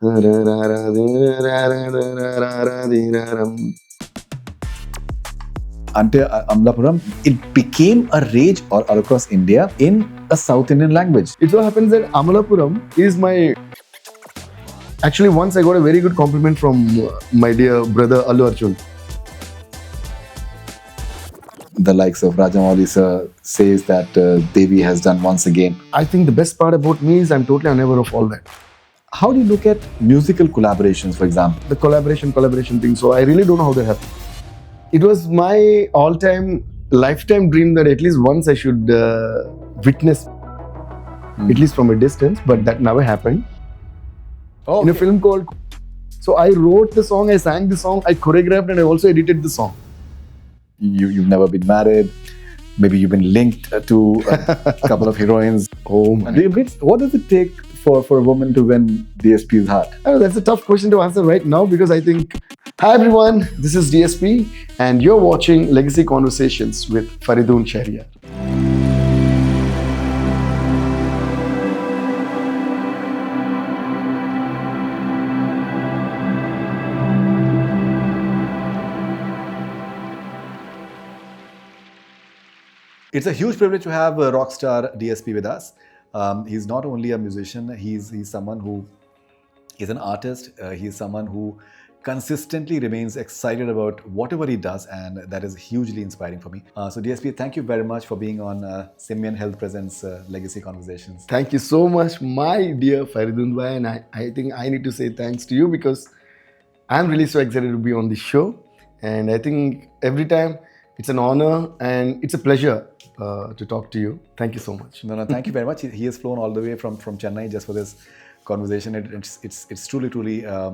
Ante Amalapuram, it became a rage all across India in a South Indian language. It so happens that Amalapuram is my... Actually, once I got a very good compliment from my dear brother Allu Arjun. The likes of Rajamouli sir says that Devi has done once again. I think the best part about me is I'm totally unaware of all that. How do you look at musical collaborations, for example? The collaboration thing. So I really don't know how that happened. It was my all-time, lifetime dream that at least once I should witness, at least from a distance, but that never happened. Oh, in a film called... So I wrote the song, I sang the song, I choreographed and I also edited the song. You've never been married. Maybe you've been linked to a couple of heroines. Oh my. What does it take for a woman to win DSP's heart? That's a tough question to answer right now because I think... Hi everyone, this is DSP and you're watching Legacy Conversations with Faridoon Shahryar. It's a huge privilege to have a rock star DSP with us. He's not only a musician, he's someone who is an artist. He's someone who consistently remains excited about whatever he does, and that is hugely inspiring for me. So DSP, thank you very much for being on Simian Health Presents Legacy Conversations. Thank you so much, my dear Faridoon bhai, and I think I need to say thanks to you because I'm really so excited to be on this show, and I think every time it's an honor and it's a pleasure to talk to you. Thank you so much. No, thank you very much. He has flown all the way from Chennai just for this conversation. It's truly a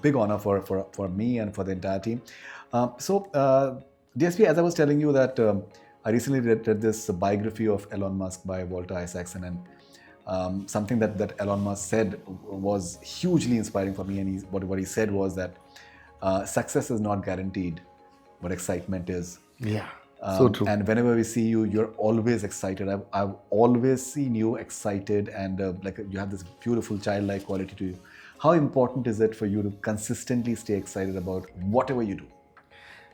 big honor for me and for the entire team. DSP, as I was telling you that I recently read this biography of Elon Musk by Walter Isaacson, and something that Elon Musk said was hugely inspiring for me. And what he said was that success is not guaranteed, but excitement is. Yeah. So true. And whenever we see you, you're always excited. I've always seen you excited, and like you have this beautiful childlike quality to you. How important is it for you to consistently stay excited about whatever you do?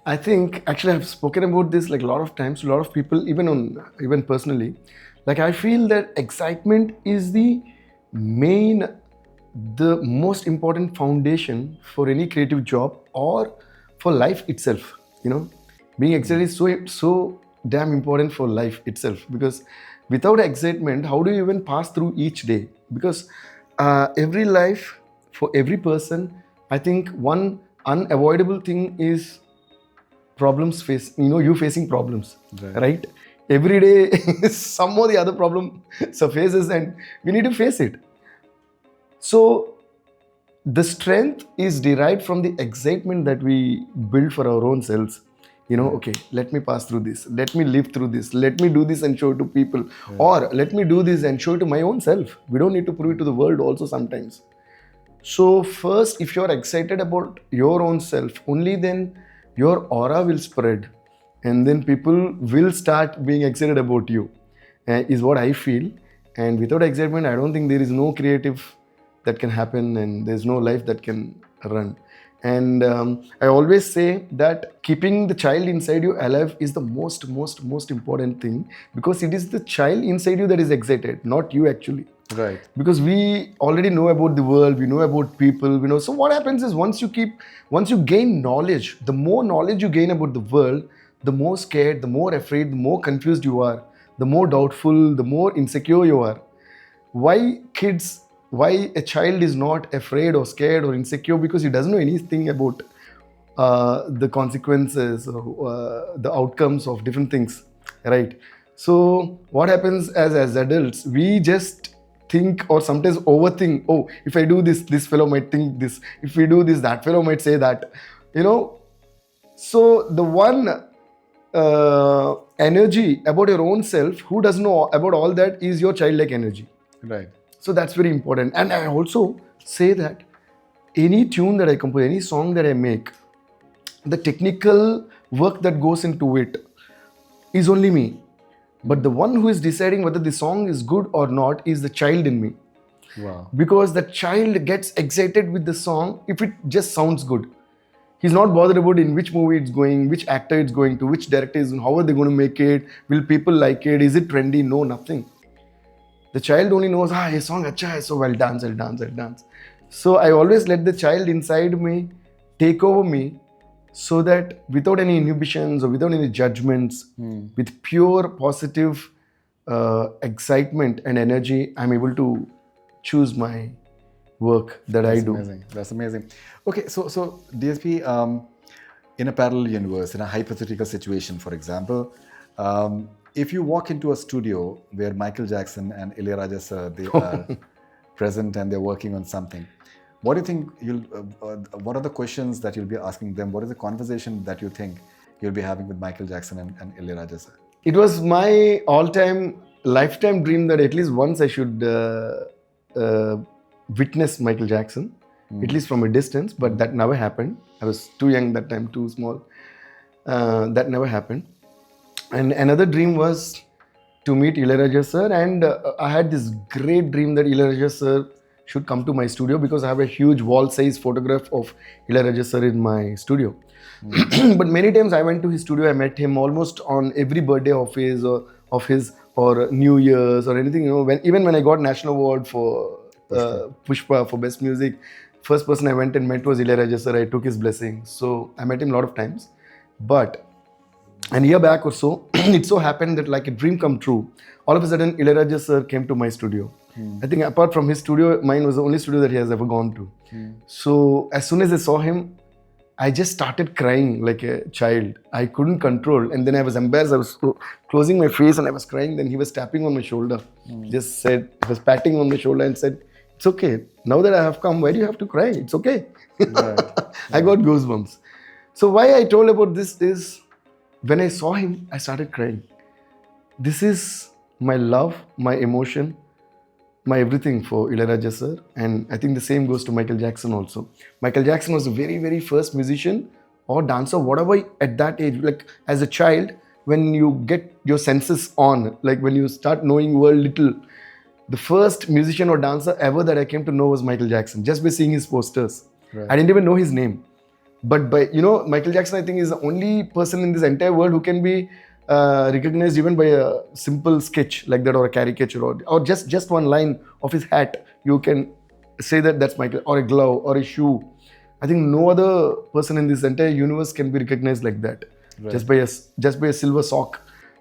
I think actually I've spoken about this like a lot of times to a lot of people, even personally. Like I feel that excitement is the most important foundation for any creative job or for life itself. You know. Being excited is so damn important for life itself, because without excitement, how do you even pass through each day? Because every life, for every person, I think one unavoidable thing is problems you facing problems, right? Every day, some or the other problem surfaces and we need to face it. So the strength is derived from the excitement that we build for our own selves. Okay, let me pass through this. Let me live through this. Let me do this and show it to people. Yeah. Or let me do this and show it to my own self. We don't need to prove it to the world also sometimes. So first, if you're excited about your own self, only then your aura will spread. And then people will start being excited about you, is what I feel. And without excitement, I don't think there is no creative that can happen and there's no life that can run. And I always say that keeping the child inside you alive is the most important thing, because it is the child inside you that is excited, not you actually. Right. Because we already know about the world, we know about people, we know. So what happens is once you gain knowledge, the more knowledge you gain about the world, the more scared, the more afraid, the more confused you are, the more doubtful, the more insecure you are. Why a child is not afraid or scared or insecure? Because he doesn't know anything about the consequences, the outcomes of different things, right? So what happens as adults, we just think or sometimes overthink, oh, if I do this fellow might think this. If we do this, that fellow might say that. So the one energy about your own self, who doesn't know about all that, is your childlike energy. Right. So that's very important. And I also say that any tune that I compose, any song that I make, the technical work that goes into it is only me. But the one who is deciding whether the song is good or not is the child in me. Wow. Because the child gets excited with the song if it just sounds good. He's not bothered about in which movie it's going, which actor it's going to, which director is, how are they going to make it, will people like it, is it trendy? No, nothing. The child only knows, a song acha hai, so I'll dance, I'll dance, I'll dance. So I always let the child inside me take over me, so that without any inhibitions or without any judgments, with pure positive excitement and energy, I'm able to choose my work that I do. Amazing. That's amazing. Okay, so DSP, in a parallel universe, in a hypothetical situation, for example, if you walk into a studio where Michael Jackson and Ilayaraja sir, they are present and they're working on something, what do you think what are the questions that you'll be asking them? What is the conversation that you think you'll be having with Michael Jackson and Ilayaraja sir? It was my all-time, lifetime dream that at least once I should witness Michael Jackson, at least from a distance, but that never happened. I was too young that time, too small. That never happened. And another dream was to meet Ilaiyaraaja sir, and I had this great dream that Ilaiyaraaja sir should come to my studio, because I have a huge wall-size photograph of Ilaiyaraaja sir in my studio. But many times I went to his studio, I met him almost on every birthday of his or New Year's or anything. Even when I got National Award for Pushpa for Best Music, first person I went and met was Ilaiyaraaja sir. I took his blessing. So I met him a lot of times. But a year back or so, it so happened that like a dream come true. All of a sudden, Ilaiyaraaja sir came to my studio. I think apart from his studio, mine was the only studio that he has ever gone to. So as soon as I saw him, I just started crying like a child. I couldn't control. And then I was embarrassed. I was closing my face and I was crying. Then he was tapping on my shoulder. Just said, he was patting on my shoulder and said, "It's okay. Now that I have come, why do you have to cry? It's okay." Right. I got goosebumps. So why I told about this is, when I saw him, I started crying. This is my love, my emotion, my everything for Ilaiyaraaja sir. And I think the same goes to Michael Jackson also. Michael Jackson was the very, very first musician or dancer, whatever, at that age. Like as a child, when you get your senses on, like when you start knowing world little, the first musician or dancer ever that I came to know was Michael Jackson, just by seeing his posters. Right. I didn't even know his name. But by, Michael Jackson, I think, is the only person in this entire world who can be recognized even by a simple sketch like that, or a caricature, or just one line of his hat. You can say that that's Michael, or a glove, or a shoe. I think no other person in this entire universe can be recognized like that. Right. Just by a silver sock,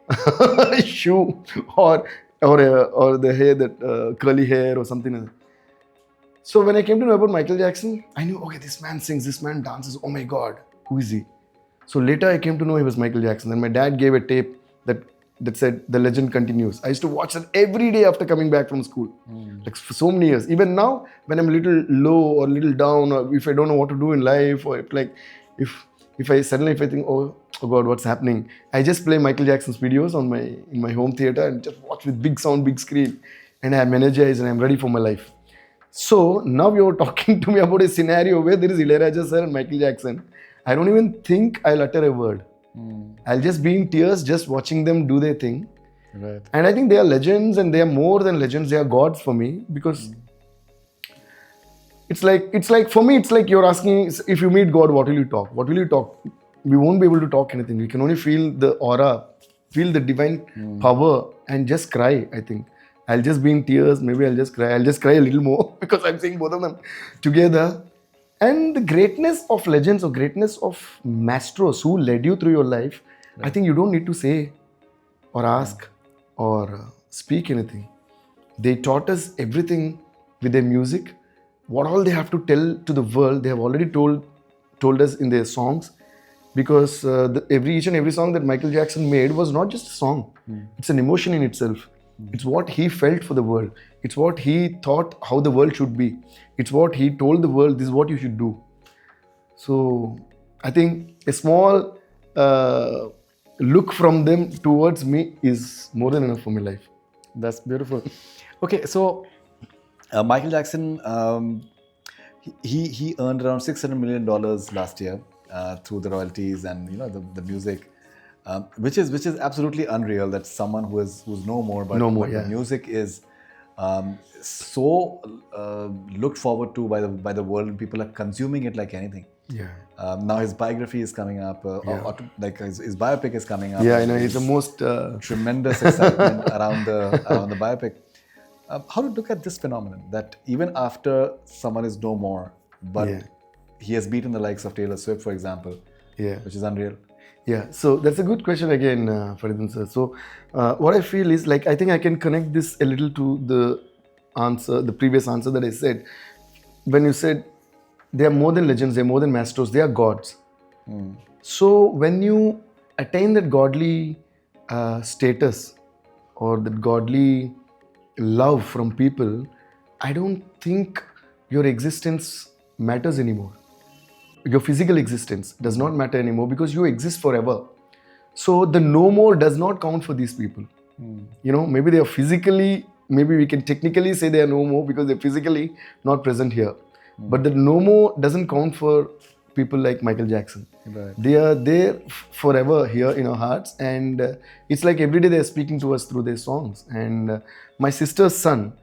a shoe, or the hair, that curly hair or something like that. So when I came to know about Michael Jackson, I knew, okay, this man sings, this man dances. Oh my God, who is he? So later I came to know he was Michael Jackson. And my dad gave a tape that said, "The legend continues." I used to watch that every day after coming back from school. Like for so many years. Even now, when I'm a little low or a little down, or if I don't know what to do in life, or if I think, oh God, what's happening? I just play Michael Jackson's videos in my home theater and just watch with big sound, big screen. And I'm energized and I'm ready for my life. So now you're talking to me about a scenario where there is Ilaiyaraaja sir and Michael Jackson. I don't even think I'll utter a word. I'll just be in tears just watching them do their thing. Right. And I think they are legends, and they are more than legends. They are gods for me, because it's like for me, it's like you're asking, if you meet God, what will you talk? What will you talk? We won't be able to talk anything. We can only feel the aura, feel the divine power, and just cry, I think. I'll just be in tears. Maybe I'll just cry. I'll just cry a little more because I'm seeing both of them together. And the greatness of legends, or greatness of maestros who led you through your life, I think you don't need to say or ask or speak anything. They taught us everything with their music. What all they have to tell to the world, they have already told us in their songs. Because each and every song that Michael Jackson made was not just a song. It's an emotion in itself. It's what he felt for the world. It's what he thought how the world should be. It's what he told the world, this is what you should do. So I think a small look from them towards me is more than enough for my life. That's beautiful. Okay, so Michael Jackson, he earned around $600 million last year through the royalties and the music. Which is absolutely unreal, that someone who's no more, but the music is so looked forward to by the world. People are consuming it like anything. Yeah. Now his biography is coming up, like his biopic is coming up. Yeah, I know, he's the most... tremendous excitement around the biopic. How to look at this phenomenon that even after someone is no more, but Yeah. he has beaten the likes of Taylor Swift, for example, Yeah. which is unreal. Yeah, so that's a good question again, Faridoon sir. So, what I feel is like I think I can connect this a little to the previous answer that I said. When you said they are more than legends, they are more than maestros, they are gods. So, when you attain that godly status or that godly love from people, I don't think your existence matters anymore. Your physical existence does not matter anymore because you exist forever. So the no more does not count for these people. You know, maybe they are physically, maybe we can technically say they are no more because they're physically not present here. But the no more doesn't count for people like Michael Jackson. Right. They are there forever here in our hearts, and it's like every day they're speaking to us through their songs. And my sister's son,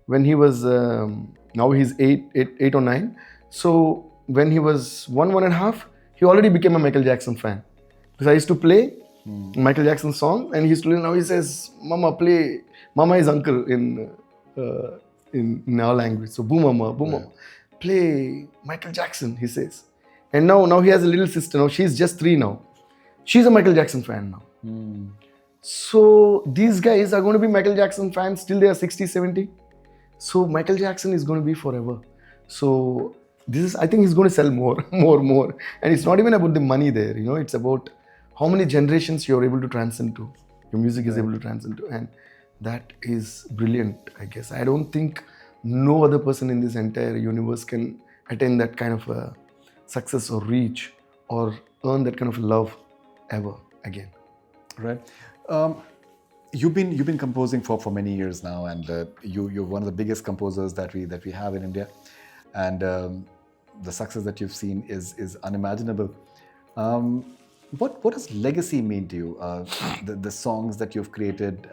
when he was now he's eight or nine, so when he was one and a half, he already became a Michael Jackson fan. Because I used to play Michael Jackson song, and he used to now he says, "Mama, play." Mama is uncle in our language. So boo mama, play Michael Jackson. He says, and now he has a little sister. Now she's just 3 now. She's a Michael Jackson fan now. So these guys are going to be Michael Jackson fans till they are 60, 70. So Michael Jackson is going to be forever. So this is, I think he's going to sell more. And it's not even about the money there, you know, it's about how many generations you're able to transcend to. Your music is able to transcend to. And that is brilliant, I guess. I don't think no other person in this entire universe can attain that kind of a success or reach or earn that kind of love ever again. Right. You've been composing for many years now, and you're one of the biggest composers that we have in India, and the success that you've seen is unimaginable. What does legacy mean to you? The songs that you've created,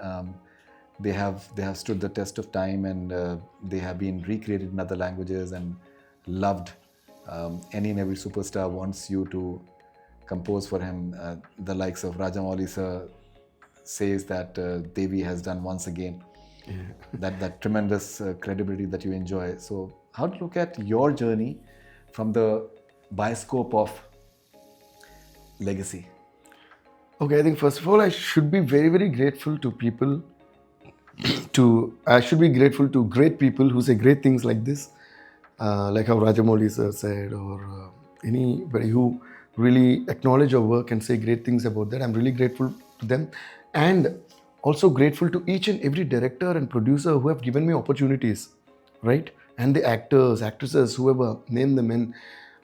they have stood the test of time, and they have been recreated in other languages and loved. Any and every superstar wants you to compose for him. The likes of Rajamouli sir says that Devi has done once again. That tremendous credibility that you enjoy. So how to look at your journey from the bioscope of legacy? Okay, I think first of all I should be very, very grateful to people. I should be grateful to great people who say great things like this, like how Rajamouli sir said, or anybody who really acknowledge your work and say great things about that. I'm really grateful to them, and also grateful to each and every director and producer who have given me opportunities, right? And the actors, actresses, whoever, name them. And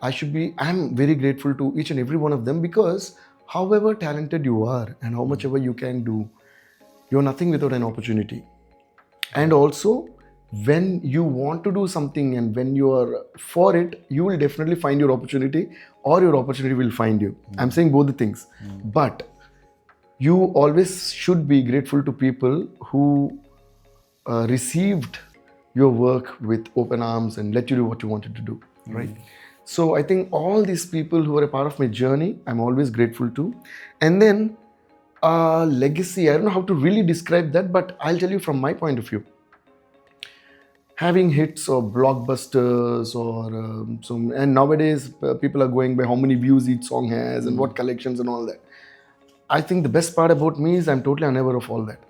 I'm very grateful to each and every one of them, because however talented you are and how much ever you can do, you're nothing without an opportunity. And also, when you want to do something and when you are for it, you will definitely find your opportunity, or your opportunity will find you. I'm saying both the things. But you always should be grateful to people who received your work with open arms and let you do what you wanted to do, right? So I think all these people who are a part of my journey, I'm always grateful to. And then legacy, I don't know how to really describe that, but I'll tell you from my point of view. Having hits or blockbusters or and nowadays people are going by how many views each song has and what collections and all that. I think the best part about me is I'm totally unaware of all that.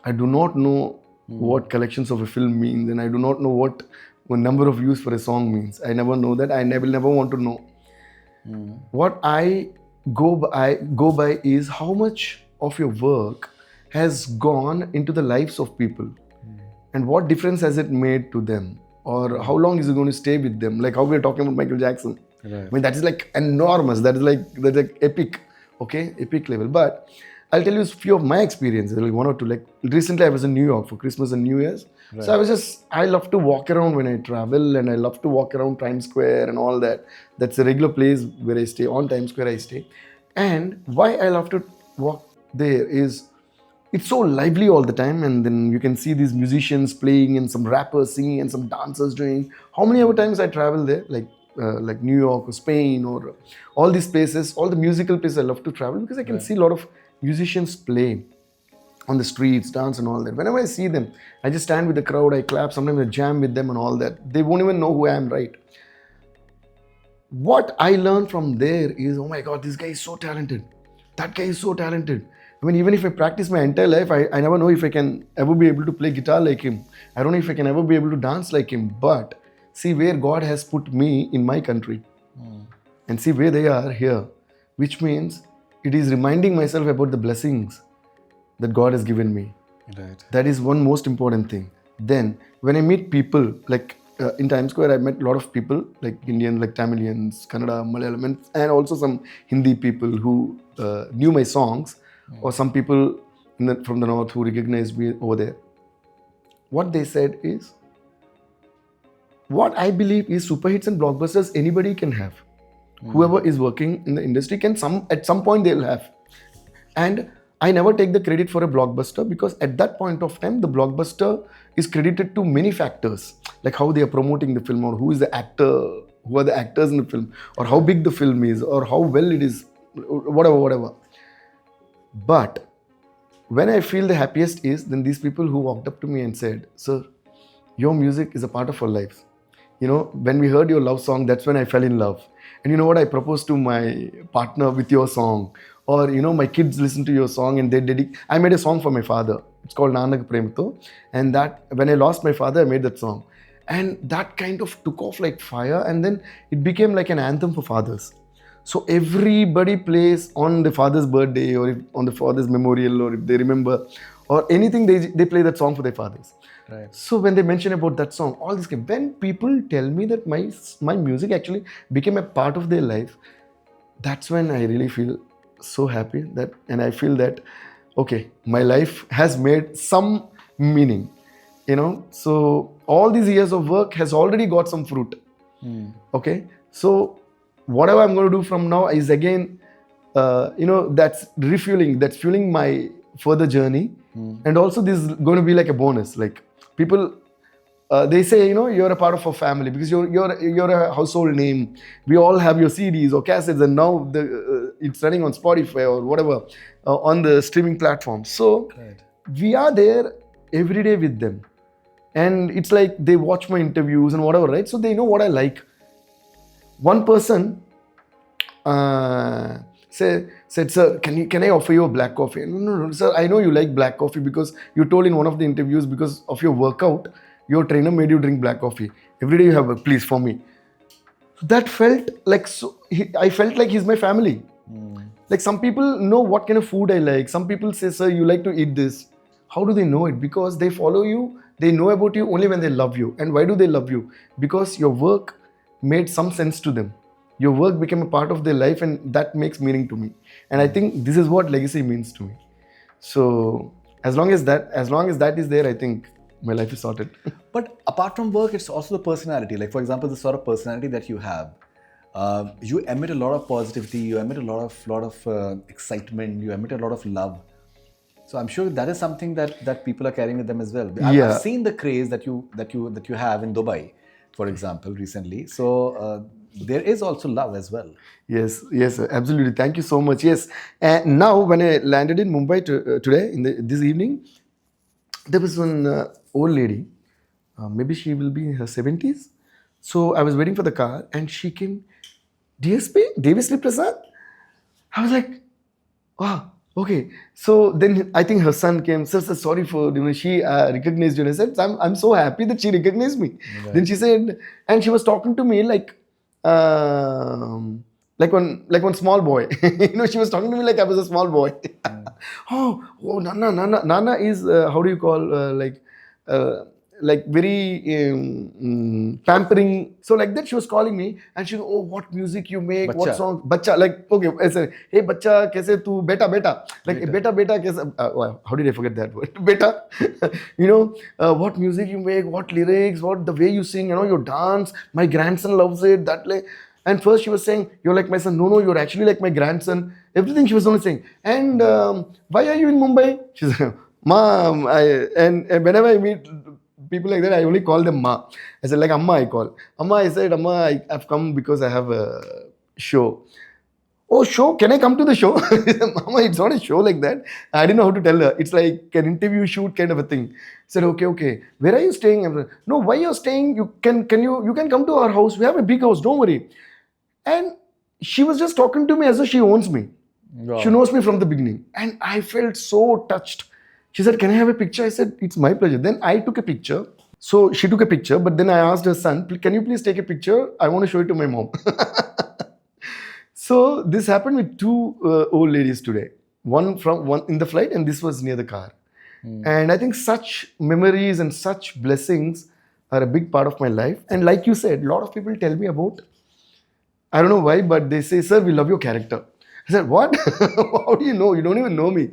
I do not know what collections of a film means, and I do not know what number of views for a song means. I never know that. I will never want to know. What I go by is how much of your work has gone into the lives of people, and what difference has it made to them, or how long is it going to stay with them? Like how we're talking about Michael Jackson. Right. I mean, that is like enormous. That's like epic. Okay, epic level. But I'll tell you a few of my experiences, like one or two. Like recently I was in New York for Christmas and New Year's. Right. So I love to walk around when I travel, and I love to walk around Times Square and all that. That's a regular place where I stay. On Times Square I stay. And why I love to walk there is it's so lively all the time, and then you can see these musicians playing and some rappers singing and some dancers doing. How many ever times I travel there, like New York or Spain or all these places, all the musical places I love to travel because I can see a lot of musicians play on the streets, dance and all that. Whenever I see them, I just stand with the crowd, I clap, sometimes I jam with them and all that. They won't even know who I am, right? What I learned from there is, oh my God, this guy is so talented. That guy is so talented. I mean, even if I practice my entire life, I never know if I can ever be able to play guitar like him. I don't know if I can ever be able to dance like him. But see where God has put me in my country and see where they are here, which means it is reminding myself about the blessings that God has given me. Right. That is one most important thing. Then when I meet people, like in Times Square, I met a lot of people like Indian, like Tamilians, Kannada, Malayalam, and also some Hindi people who knew my songs, or some people from the north who recognized me over there. What they said is, what I believe is super hits and blockbusters anybody can have. Whoever is working in the industry can at some point they'll have. And I never take the credit for a blockbuster because at that point of time, the blockbuster is credited to many factors, like how they are promoting the film, or who is the actor, who are the actors in the film, or how big the film is, or how well it is, whatever. But when I feel the happiest is then these people who walked up to me and said, "Sir, your music is a part of our lives. You know, when we heard your love song, that's when I fell in love. And you know what? I proposed to my partner with your song. Or, you know, my kids listen to your song and I made a song for my father. It's called Nanak Premto. And that, when I lost my father, I made that song. And that kind of took off like fire. And then it became like an anthem for fathers. So everybody plays on the father's birthday or on the father's memorial, or if they remember, or anything, they play that song for their fathers. Right. So when they mention about that song, all this, when people tell me that my music actually became a part of their life, that's when I really feel so happy and I feel that, okay, my life has made some meaning, you know. So all these years of work has already got some fruit. Okay, so whatever I'm going to do from now is again, you know, that's refueling, that's fueling my further journey. And also this is going to be like a bonus. Like people, they say, you know, you're a part of our family because you're a household name. We all have your CDs or cassettes, and now it's running on Spotify or whatever on the streaming platform. So we are there every day with them, and it's like they watch my interviews and whatever, right? So they know what I like. One person said, "Sir, can I offer you a black coffee?" No, sir, I know you like black coffee because you told in one of the interviews because of your workout, your trainer made you drink black coffee. Every day you have a, please, for me. That felt like, I felt like he's my family. Like some people know what kind of food I like. Some people say, "Sir, you like to eat this." How do they know it? Because they follow you. They know about you only when they love you. And why do they love you? Because your work made some sense to them. Your work became a part of their life, and that makes meaning to me. And I think this is what legacy means to me. So as long as that is there, I think my life is sorted. But apart from work, it's also the personality. Like, for example, the sort of personality that you have. You emit a lot of positivity. You emit a lot of excitement. You emit a lot of love. So I'm sure that is something that people are carrying with them as well. I've seen the craze that you have in Dubai, for example, recently. So there is also love as well. Yes, absolutely. Thank you so much. Yes, and now when I landed in Mumbai today this evening, there was one old lady. Maybe she will be in her 70s. So I was waiting for the car, and she came. DSP, Devi Sri Prasad. I was like, wow. Okay, so then I think her son came. Sir, sorry for, you know, she recognized you. And I said, I'm so happy that she recognized me. Right. Then she said, and she was talking to me like one small boy. You know, she was talking to me like I was a small boy. Oh, Nana is how do you call like very pampering. So like that she was calling me, and she goes, "Oh, what music you make, what song, bacha." Like, okay, I said, "Hey bacha, kaise tu, beta." Like beta kaise, how did I forget that word? Beta. You know, what music you make, what lyrics, what the way you sing, you know, your dance. My grandson loves it, that way. And first she was saying, "You're like my son." No, you're actually like my grandson. Everything she was only saying. And why are you in Mumbai? She said, Mom, and whenever I meet people like that, I only call them Ma. I said, like Amma, I call. Amma, I said, Amma, I've come because I have a show. Oh, show? Can I come to the show? Mama, it's not a show like that. I didn't know how to tell her. It's like an interview shoot kind of a thing. I said, okay. Where are you staying? I'm like, no, why you're staying? You can come to our house. We have a big house. Don't worry. And she was just talking to me as though she owns me. Wow. She knows me from the beginning. And I felt so touched. She said, can I have a picture? I said, it's my pleasure. Then I took a picture. So she took a picture, but then I asked her son, can you please take a picture? I want to show it to my mom. So this happened with two old ladies today. One in the flight, and this was near the car. And I think such memories and such blessings are a big part of my life. And like you said, a lot of people tell me about, I don't know why, but they say, sir, we love your character. I said, what? How do you know? You don't even know me.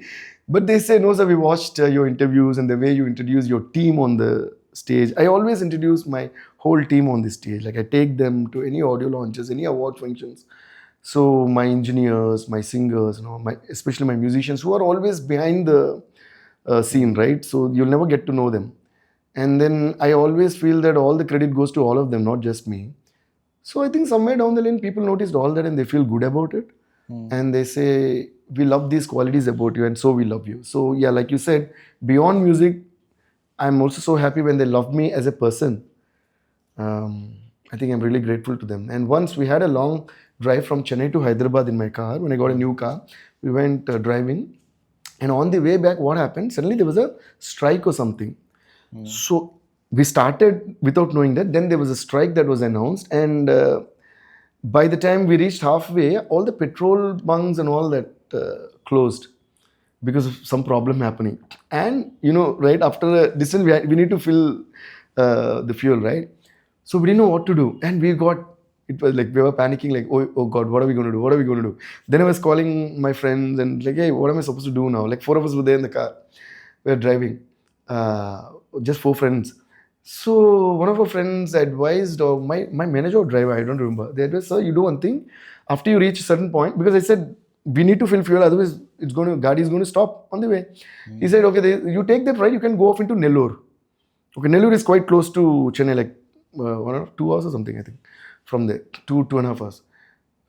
But they say, no, sir, we watched your interviews and the way you introduce your team on the stage. I always introduce my whole team on the stage. Like I take them to any audio launches, any award functions. So my engineers, my singers, especially my musicians who are always behind the scene, right? So you'll never get to know them. And then I always feel that all the credit goes to all of them, not just me. So I think somewhere down the lane, people noticed all that and they feel good about it. And they say, we love these qualities about you and so we love you. So yeah, like you said, beyond music, I'm also so happy when they love me as a person. I think I'm really grateful to them. And once we had a long drive from Chennai to Hyderabad in my car. When I got a new car, we went driving. And on the way back, what happened? Suddenly there was a strike or something. So we started without knowing that. Then there was a strike that was announced. And by the time we reached halfway, all the petrol bunks and all that closed because of some problem happening. And, right after a distance, we need to fill the fuel, right? So we didn't know what to do. And it was like we were panicking, like, oh God, what are we going to do? What are we going to do? Then I was calling my friends and like, hey, what am I supposed to do now? Like 4 of us were there in the car. We were driving. Just 4 friends. So one of our friends advised, or my manager or driver, I don't remember. They advised, sir, you do one thing. After you reach a certain point, because I said, we need to fill fuel, otherwise Gaadi is going to stop on the way. He said, okay, you take that right, you can go off into Nellore. Okay, Nellore is quite close to Chennai, like 1 or 2 hours or something, I think. From there, 2.5 hours.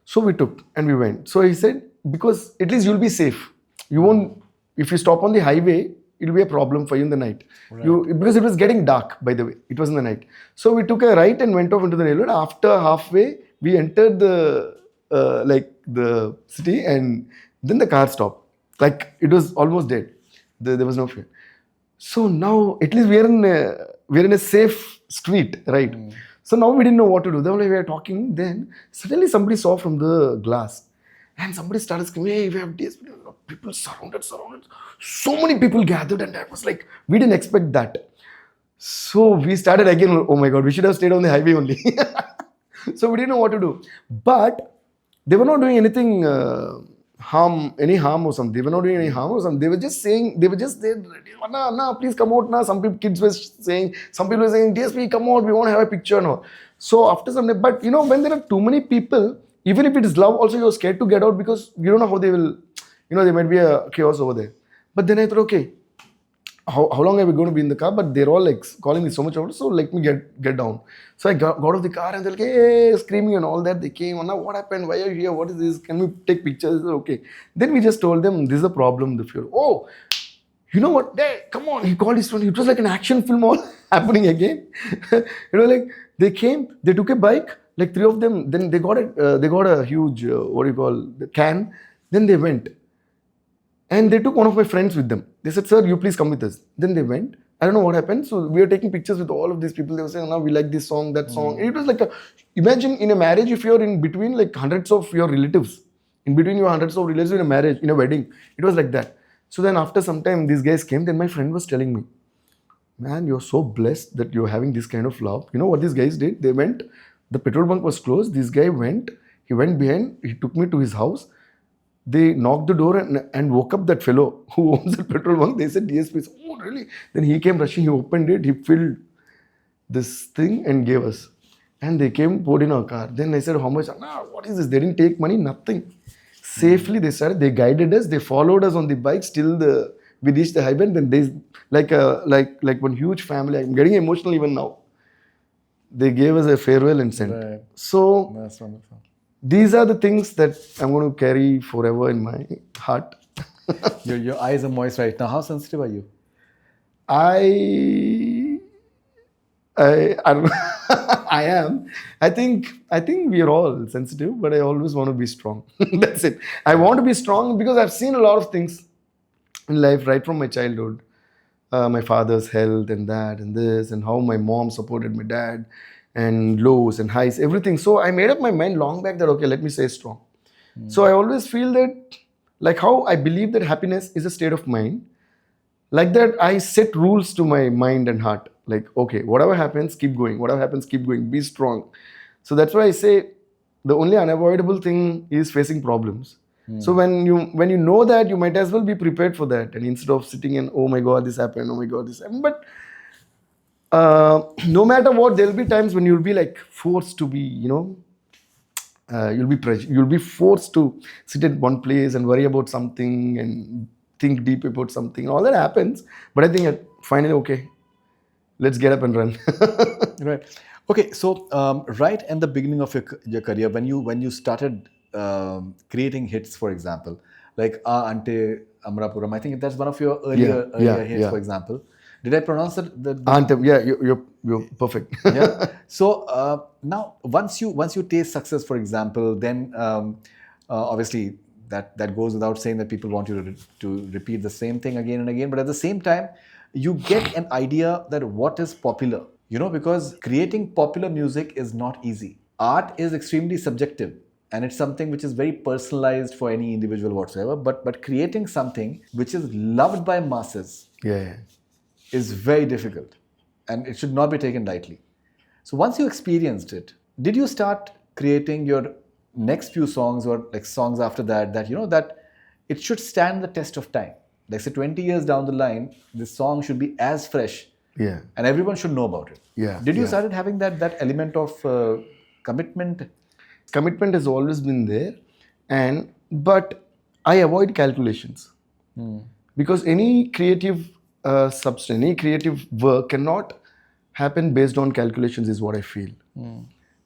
So we took and we went. So he said, because at least you'll be safe. You won't, if you stop on the highway, it'll be a problem for you in the night. Right. Because it was getting dark, by the way. It was in the night. So we took a right and went off into the railroad. After halfway, we entered the city and then the car stopped. Like it was almost dead. There was no fuel. So now at least we're in a safe street, right? So now we didn't know what to do. Then we were talking. Then suddenly somebody saw from the glass, and somebody started screaming, "Hey, we have DSP." People surrounded. So many people gathered, and I was like, we didn't expect that. So we started again. Oh my God, we should have stayed on the highway only. So we didn't know what to do. But they were not doing anything any harm or something. They were not doing any harm or something. They were just saying, there, Anna, please come out now. Some kids were saying, some people were saying, DSP, come out, we want to have a picture now. So after some day, but when there are too many people, even if it is love, also you're scared to get out because you don't know how they will, there might be a chaos over there. But then I thought, okay, how long are we going to be in the car? But they're all like calling me so much out, so let me get down. So I got out of the car and they're like, hey, screaming and all that. They came, Anna, what happened? Why are you here? What is this? Can we take pictures? Okay. Then we just told them, this is a problem, the fuel. Oh, you know what? Hey, come on. He called his friend. It was like an action film all happening again. Like they came, they took a bike, like 3 of them. Then they got a huge, the can. Then they went. And they took one of my friends with them. They said, sir, you please come with us. Then they went. I don't know what happened. So we were taking pictures with all of these people. They were saying, no, we like this song, that song. And it was like imagine in a marriage, if you're in between like hundreds of your relatives, in between your hundreds of relatives in a marriage, in a wedding, it was like that. So then after some time, these guys came. Then my friend was telling me, man, you're so blessed that you're having this kind of love. You know what these guys did? They went, the petrol bunk was closed. This guy went, he went behind, he took me to his house. They knocked the door and woke up that fellow who owns the petrol bunk. They said, DSP. Oh, really? Then he came rushing. He opened it. He filled this thing and gave us. And they came, poured in our car. Then I said, how much? Nah, what is this? They didn't take money, nothing. Safely they started. They guided us. They followed us on the bikes till the we reach the high bend, then there's like one huge family. I'm getting emotional even now. They gave us a farewell and sent. Right. So That's wonderful. these are the things that I'm going to carry forever in my heart. Your eyes are moist right now. How sensitive are you? I don't know. I am. I think we are all sensitive, but I always want to be strong. That's it. I want to be strong because I've seen a lot of things in life right from my childhood. My father's health and that and this, and how my mom supported my dad, and lows and highs, everything. So I made up my mind long back that okay, let me stay strong. So I always feel that, like how I believe that happiness is a state of mind, like that I set rules to my mind and heart. Like, okay, whatever happens, keep going. Whatever happens, keep going. Be strong. So that's why I say the only unavoidable thing is facing problems. So when you know that, you might as well be prepared for that, and instead of sitting and oh my god this happened, oh my god this happened. But no matter what, there'll be times when you'll be like forced to be, you'll be forced to sit at one place and worry about something and think deep about something. All that happens, but I think finally, okay, let's get up and run. Right. Okay. So right in the beginning of your career, when you started creating hits, for example, like Ante Amalapuram, I think that's one of your earlier hits, for example. Did I pronounce that? Ante, yeah, you're perfect. Yeah. So now, once you taste success, for example, then obviously that goes without saying that people want you to repeat the same thing again and again. But at the same time, you get an idea that what is popular. Because creating popular music is not easy. Art is extremely subjective, and it's something which is very personalized for any individual whatsoever. But creating something which is loved by masses is very difficult, and it should not be taken lightly. So once you experienced it, did you start creating your next few songs or like songs after that that it should stand the test of time? Like say 20 years down the line, this song should be as fresh. Yeah. And everyone should know about it. Yeah. Did you started having that element of commitment? Commitment has always been there, but I avoid calculations because any creative substance, any creative work cannot happen based on calculations, is what I feel.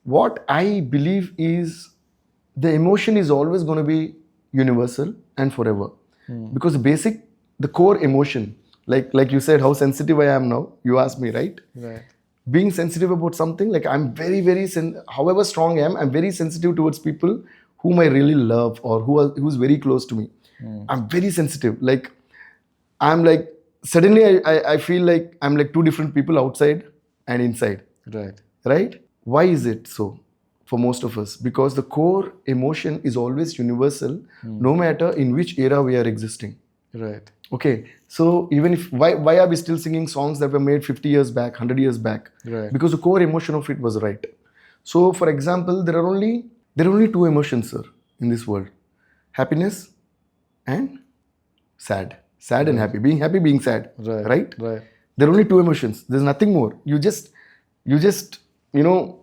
What I believe is the emotion is always going to be universal and forever, because the core emotion, like you said, how sensitive I am now. You asked me, right? Right. Being sensitive about something, like I'm very, very, however strong I am, I'm very sensitive towards people whom I really love or who's very close to me. I'm very sensitive. Like I'm like, suddenly I feel like I'm like two different people outside and inside. Right? Why is it so for most of us? Because the core emotion is always universal, no matter in which era we are existing. Right. Okay, so even if why are we still singing songs that were made 50 years back, 100 years back? Right. Because the core emotion of it was right. So, for example, there are only two emotions, sir, in this world: happiness and sad. Sad and happy. Being happy, being sad. Right. There are only two emotions. There's nothing more. You just narrow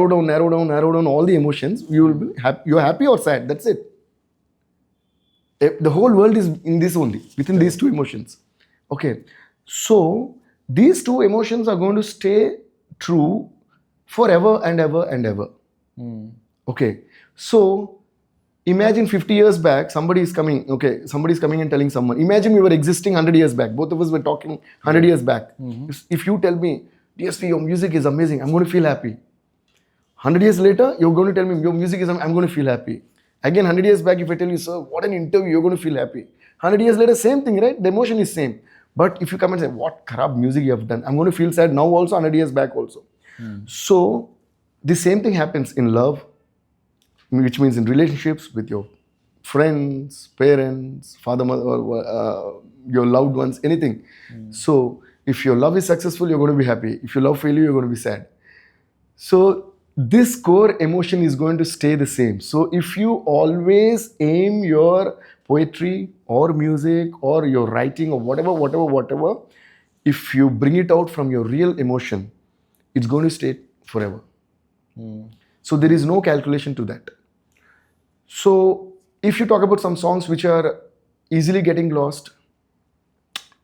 down all the emotions. You will be you're happy or sad. That's it. The whole world is in this only, within these two emotions. Okay, so these two emotions are going to stay true forever and ever and ever. Okay, so imagine 50 years back, somebody is coming and telling someone, imagine we were existing 100 years back, both of us were talking 100 years back. If you tell me, DSP, your music is amazing, I'm going to feel happy. 100 years later, you're going to tell me, your music is, I'm going to feel happy. Again, 100 years back, if I tell you, sir, what an interview, you're going to feel happy. 100 years later, same thing, right? The emotion is same. But if you come and say, what kharab music you have done, I'm going to feel sad now also, 100 years back also. So, the same thing happens in love, which means in relationships with your friends, parents, father, mother, your loved ones, anything. So, if your love is successful, you're going to be happy. If your love failure, you're going to be sad. So, this core emotion is going to stay the same. So if you always aim your poetry or music or your writing or whatever, if you bring it out from your real emotion, it's going to stay forever. So there is no calculation to that. So if you talk about some songs which are easily getting lost,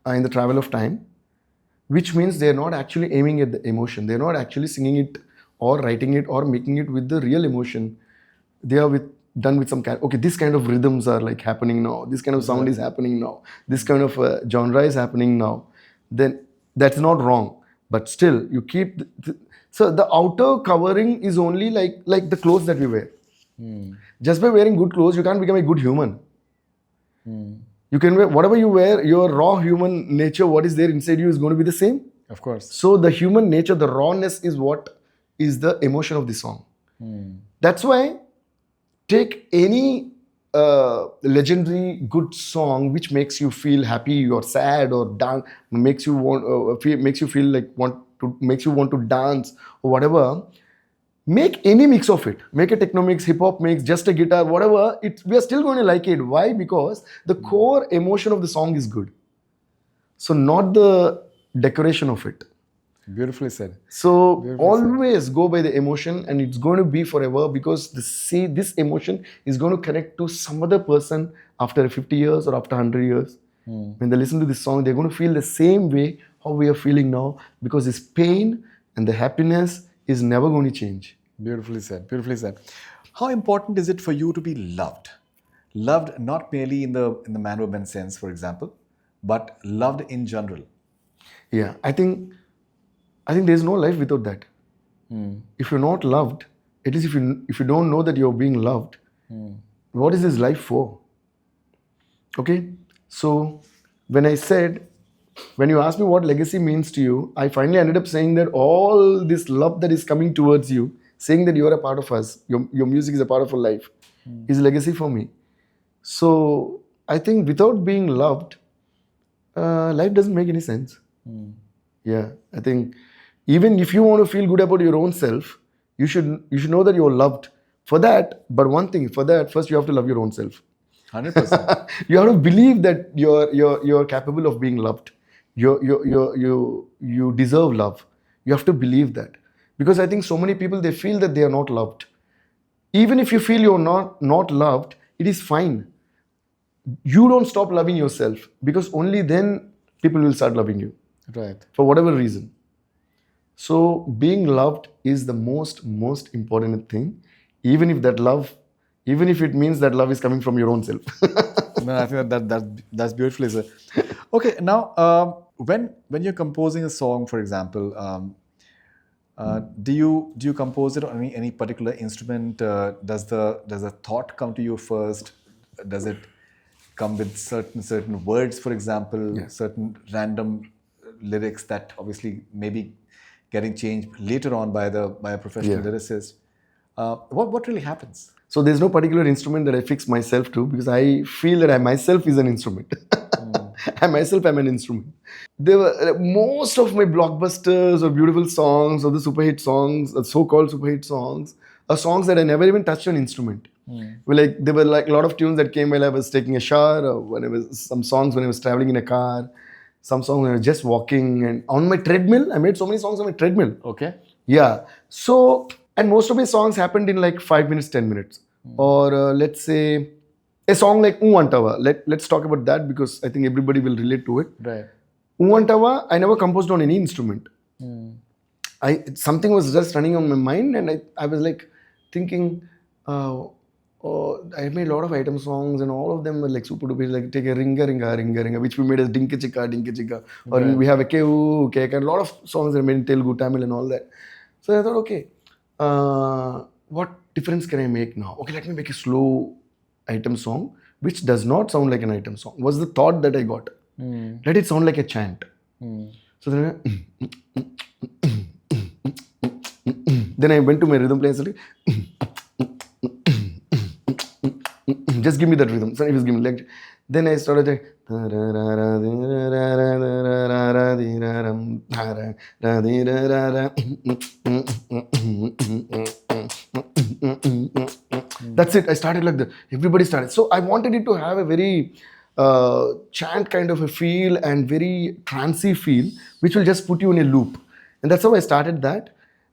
in the travel of time, which means they're not actually aiming at the emotion. They're not actually singing it or writing it or making it with the real emotion. They are done with some kind. Okay, this kind of rhythms are like happening now. This kind of sound is happening now. This kind of genre is happening now. Then that's not wrong, but still you keep. So the outer covering is only like the clothes that we wear. Just by wearing good clothes, you can't become a good human. You can wear whatever you wear. Your raw human nature, what is there inside you, is going to be the same. Of course. So the human nature, the rawness, is what is the emotion of the song. That's why take any legendary good song which makes you feel happy or sad or dance, makes you feel like makes you want to dance or whatever. Make any mix of it. Make a techno mix, hip hop mix, just a guitar, whatever. We are still going to like it. Why? Because the core emotion of the song is good. So not the decoration of it. Beautifully said. So Beautifully always go by the emotion, and it's going to be forever, because this emotion is going to connect to some other person after 50 years or after 100 years. When they listen to this song, they're going to feel the same way how we are feeling now, because this pain and the happiness is never going to change. Beautifully said. Beautifully said. How important is it for you to be loved? Loved not merely in the man-woman sense, for example, but loved in general. Yeah, I think there's no life without that. If you're not loved, at least if you don't know that you're being loved, what is this life for? Okay, so when you asked me what legacy means to you, I finally ended up saying that all this love that is coming towards you, saying that you're a part of us, your music is a part of our life, is legacy for me. So I think without being loved, life doesn't make any sense. Yeah, I think even if you want to feel good about your own self, you should know that you're loved. For that, but one thing, for that, first you have to love your own self. 100%. You have to believe that you're capable of being loved. You deserve love. You have to believe that, because I think so many people, they feel that they are not loved. Even if you feel you're not loved, it is fine. You don't stop loving yourself, because only then people will start loving you. Right. For whatever reason. So being loved is the most important thing, even if it means that love is coming from your own self. No, I think that's beautifully said. Okay, now when you're composing a song, for example, do you compose it on any particular instrument? Does the thought come to you first? Does it come with certain words, for example, certain random lyrics that obviously maybe getting changed later on by a professional lyricist? What really happens? So there's no particular instrument that I fix myself to, because I feel that I myself is an instrument. I myself am an instrument. There were most of my blockbusters or beautiful songs or the super hit songs, so-called super hit songs, are songs that I never even touched an instrument. There were like a lot of tunes that came while I was taking a shower, or some songs when I was traveling in a car, some songs when I was just walking, and on my treadmill. I made so many songs on my treadmill. Okay. Yeah. So, and most of my songs happened in like 5 minutes, 10 minutes. Or let's say a song like Antava. Let's talk about that, because I think everybody will relate to it. Right. Antava, I never composed on any instrument. Something was just running on my mind, and I was like thinking, I made a lot of item songs, and all of them were like super duper, like take a ringa ringa ringa ringa, which we made as dinka chika, or we have a keu cake, and a lot of songs that I made in Telugu, Tamil, and all that. So I thought, okay, what difference can I make now? Okay, let me make a slow item song which does not sound like an item song. Was the thought that I got. Let it sound like a chant. So then I went to my rhythm place, like, just give me that rhythm. So he was giving like, then I started like, that's it. I started like that. Everybody started. So I wanted it to have a very chant kind of a feel and very trancy feel, which will just put you in a loop. And that's how I started that.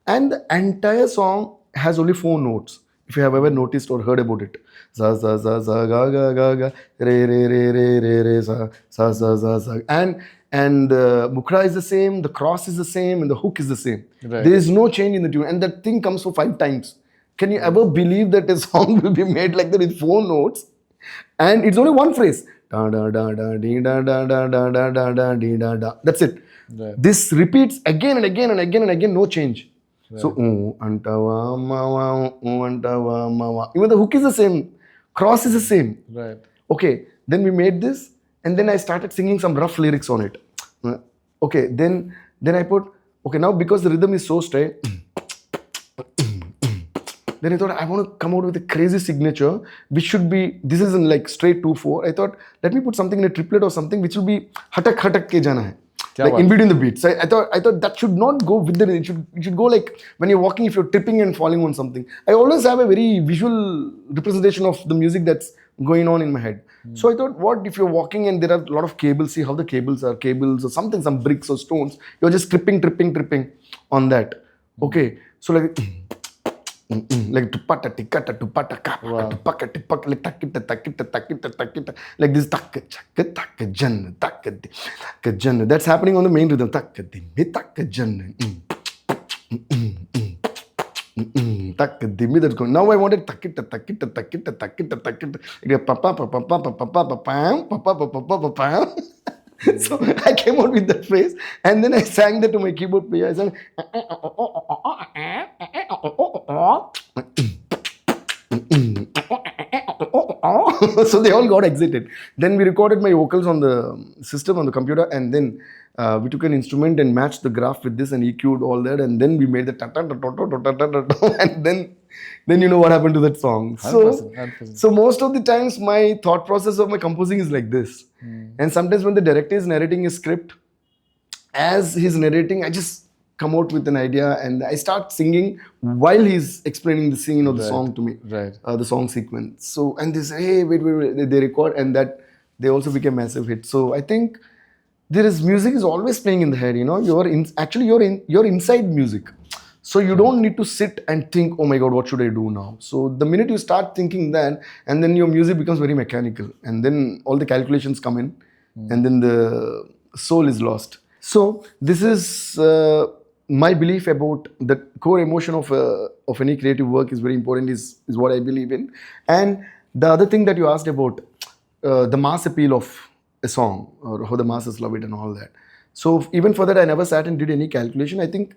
And the entire song has only 4 notes, if you have ever noticed or heard about it. Za za ga ga ga ga, re re re re re re, sa sa sa sa. And and the mukra is the same, the cross is the same, and the hook is the same. Right. There is no change in the tune, and that thing comes for 5 times. Can you ever believe that a song will be made like that with 4 notes, and it's only one phrase? Da da da da dee da da da da da da da dee da da. That's it. Right. This repeats again and again and again and again, no change. So, Antava, Mava, Antava, Mava. Even the hook is the same, cross is the same. Right. Okay, then we made this, and then I started singing some rough lyrics on it. Okay, then I put, okay, now because the rhythm is so straight, then I thought I want to come out with a crazy signature, which should be, this isn't like straight 2/4. I thought, let me put something in a triplet or something, which will be hatak hatak ke jana hai. Like in between the beats. So I thought that should not go with the rhythm. It should go like when you're walking, if you're tripping and falling on something. I always have a very visual representation of the music that's going on in my head. So I thought, what if you're walking and there are a lot of cables? See how the cables are, cables or something, some bricks or stones. You're just tripping on that. Okay, so like tupata tikata tupata kapa tupaka tipaka like takita like this takka jan takka jan. That's happening on the main rhythm. Takka jan. That's going. Now I wanted takita. So I came out with that phrase, and then I sang that to my keyboard player. I sang, so they all got excited. Then we recorded my vocals on the system, on the computer, and then we took an instrument and matched the graph with this and EQ'd all that, and then we made the and then you know what happened to that song. 100%. So most of the times my thought process of my composing is like this. And sometimes when the director is narrating a script, as he's narrating, I just come out with an idea and I start singing while he's explaining the scene or the song to me. Right. The song sequence. So, and they say, hey, wait. They record, and that they also became massive hit. So I think music is always playing in the head, you know. You're inside music. So you don't need to sit and think, oh my God, what should I do now? So the minute you start thinking that, and then your music becomes very mechanical, and then all the calculations come in, and then the soul is lost. So this is my belief about the core emotion of any creative work is very important, is what I believe in. And the other thing that you asked about, the mass appeal of a song, or how the masses love it and all that. So even for that, I never sat and did any calculation. I think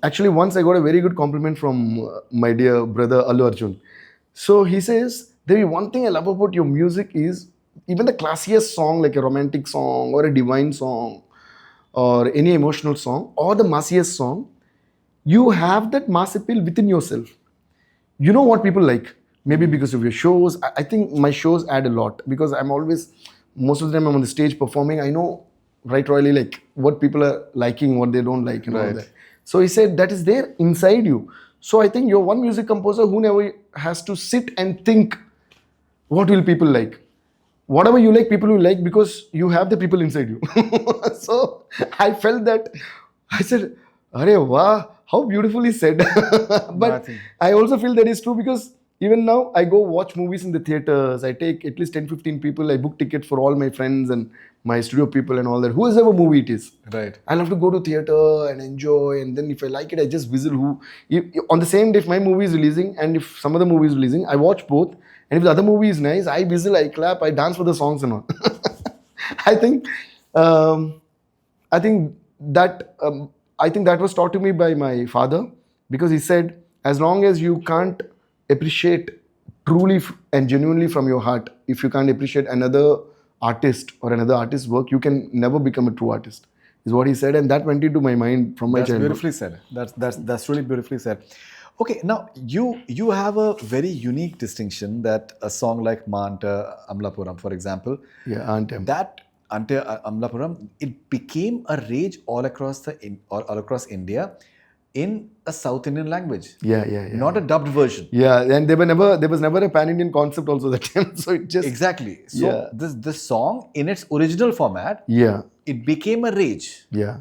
actually once I got a very good compliment from my dear brother Allu Arjun. So he says, Devi, one thing I love about your music is even the classiest song, like a romantic song or a divine song or any emotional song or the massiest song, you have that mass appeal within yourself. You know what people like. Maybe because of your shows. I think my shows add a lot, because I'm always, most of the time I'm on the stage performing. I know right royally like what people are liking, what they don't like, and all that. So he said that is there inside you. So I think you're one music composer who never has to sit and think, what will people like? Whatever you like, people will like, because you have the people inside you. So I felt that, I said, Arey wow, how beautifully said. But I also feel that is true, because even now I go watch movies in the theaters. I take at least 10-15 people. I book tickets for all my friends and my studio people and all that. Whoever movie it is. Right. I love to go to theater and enjoy. And then if I like it, I just whistle on the same day, if my movie is releasing and if some other movie is releasing, I watch both. And if the other movie is nice, I whistle, I clap, I dance for the songs and all. I think that was taught to me by my father, because he said, as long as you can't appreciate truly and genuinely from your heart, if you can't appreciate another artist or another artist's work, you can never become a true artist, is what he said. And that went into my mind from my childhood. Beautifully said. That's really beautifully said. Okay, now you have a very unique distinction that a song like Ante Amalapuram, for example, that Ante Amalapuram, it became a rage all across India in a South Indian language. Yeah. Not a dubbed version. Yeah, and there was never a pan-Indian concept also that time. So it just... Exactly. So this song in its original format, it became a rage. Yeah.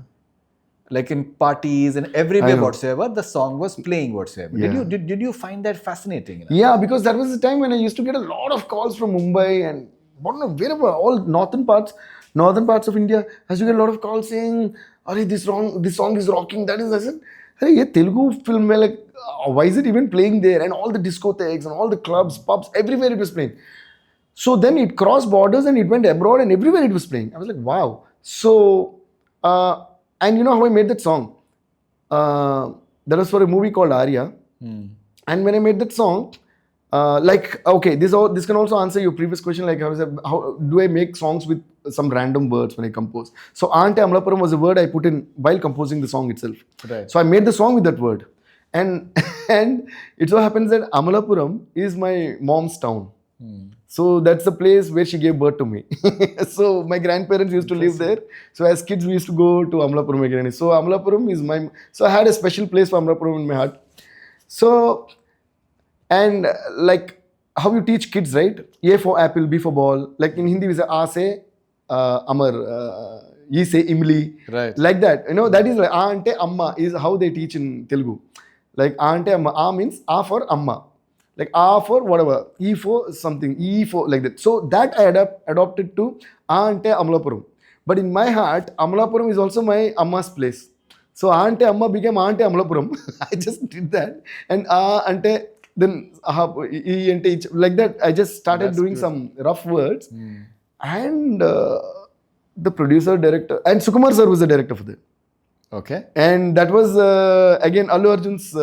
Like in parties and everywhere whatsoever, the song was playing whatsoever. Yeah. Did you find that fascinating? You know? Yeah, because that was the time when I used to get a lot of calls from Mumbai and wherever, all northern parts. northern parts of India, as you get a lot of calls saying, "Arey, this song is rocking." That is, I said, "Hey, ye Telugu film mein, like, why is it even playing there?" And all the discotheques and all the clubs, pubs, everywhere it was playing. So then it crossed borders and it went abroad and everywhere it was playing. I was like, wow. So, and you know how I made that song? That was for a movie called Arya. And when I made that song, okay, this can also answer your previous question. Like, how do I make songs with some random words when I compose? So, Ante Amalapuram was a word I put in while composing the song itself. Right. So I made the song with that word, and and it so happens that Amalapuram is my mom's town. So that's the place where she gave birth to me. So my grandparents used to live there. So as kids, we used to go to Amalapuram again. So Amalapuram is my. So I had a special place for Amalapuram in my heart. So, and like how you teach kids, right? A for apple, B for ball. Like in Hindi, we say A say Amar, E say Imli. Right. Like that. You know, that is like A ante Amma is how they teach in Telugu. Like A ante Amma. A means A for Amma. Like A for whatever, E for something, E for like that. So that I adopted to Ante Amalapuram. But in my heart, Amalapuram is also my Amma's place. So Ante Amma became Ante Amalapuram. I just did that. And Ante, then E Ante, like that. I just started That's doing beautiful. some rough words. And the producer, director, and Sukumar sir was the director for that. Okay. And that was again Allu Arjun's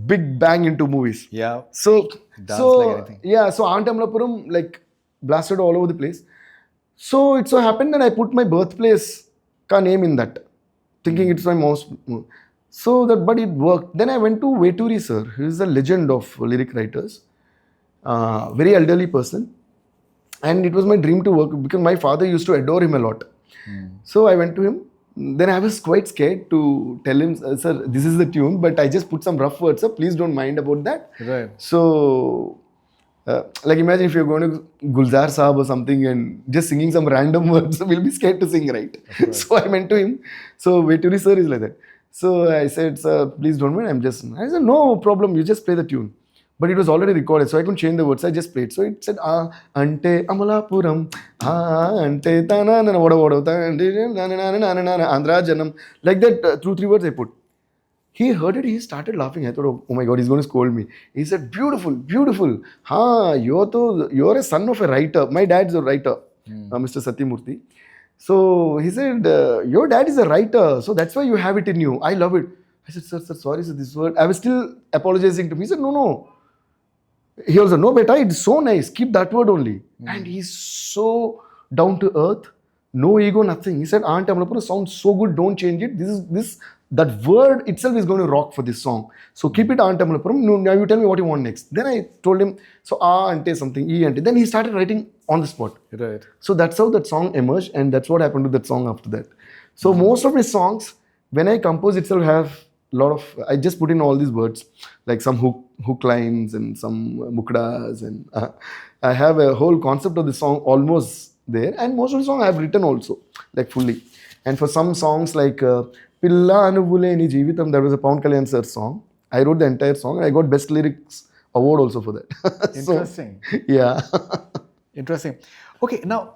big bang into movies. Yeah. So, Dance like anything. yeah, so Ante Amalapuram like blasted all over the place. So it so happened that I put my birthplace ka name in that, thinking it's my mom's. So that, but it worked. Then I went to Veturi sir, who is a legend of lyric writers, very elderly person, and it was my dream to work because my father used to adore him a lot. So I went to him. Then I was quite scared to tell him, sir, this is the tune, but I just put some rough words, sir. Please don't mind about that. Right. So, like imagine if you're going to Gulzar Saab or something and just singing some random words, we'll be scared to sing, right? So I went to him. So Veturi sir is like that. So I said, sir, please don't mind. I said, no problem. You just play the tune. But it was already recorded, so I couldn't change the words. I just played. So it said, Ante Amalapuram, Ante Tanana, Andhra Janam. Like that, 2-3 words I put. He heard it, he started laughing. I thought, oh my God, he's going to scold me. He said, beautiful, beautiful. You're a son of a writer. My dad's a writer, Mr. Satyamurthy. So he said, your dad is a writer, so that's why you have it in you. I love it. I said, sir, sorry, sir, this word. I was still apologizing to him. He said, no. He also, no, beta, it's so nice. Keep that word only. And he's so down to earth, no ego, nothing. He said, Ante Amalapuram sounds so good, don't change it. That word itself is going to rock for this song. So keep it Ante Amalapuram. No, now you tell me what you want next. Then I told him, so Ante something, E Ante. Then he started writing on the spot. Right. So that's how that song emerged, and that's what happened to that song after that. So most of my songs, when I compose itself, have I just put in all these words, like some hook lines and some mukdas, and I have a whole concept of the song almost there. And most of the song I have written also, like fully. And for some songs like Pilla Anuvuleni Jeevitam, that was a Pawan Kalyan sir song. I wrote the entire song, and I got Best Lyrics Award also for that. Interesting. So, yeah. Interesting. Okay, now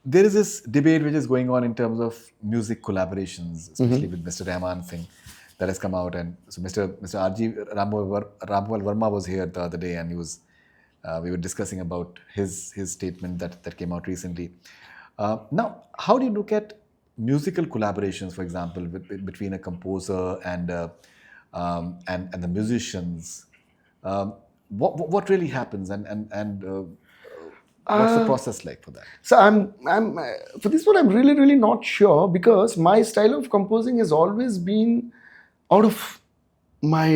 there is this debate which is going on in terms of music collaborations, especially with Mr. Rahman Singh, that has come out. And so Mr. R.G. Ramwal Verma was here the other day, and he was we were discussing about his statement that came out recently. Now, how do you look at musical collaborations, for example, between a composer and the musicians? What really happens, and what's the process like for that? So I'm for this one I'm really not sure, because my style of composing has always been out of my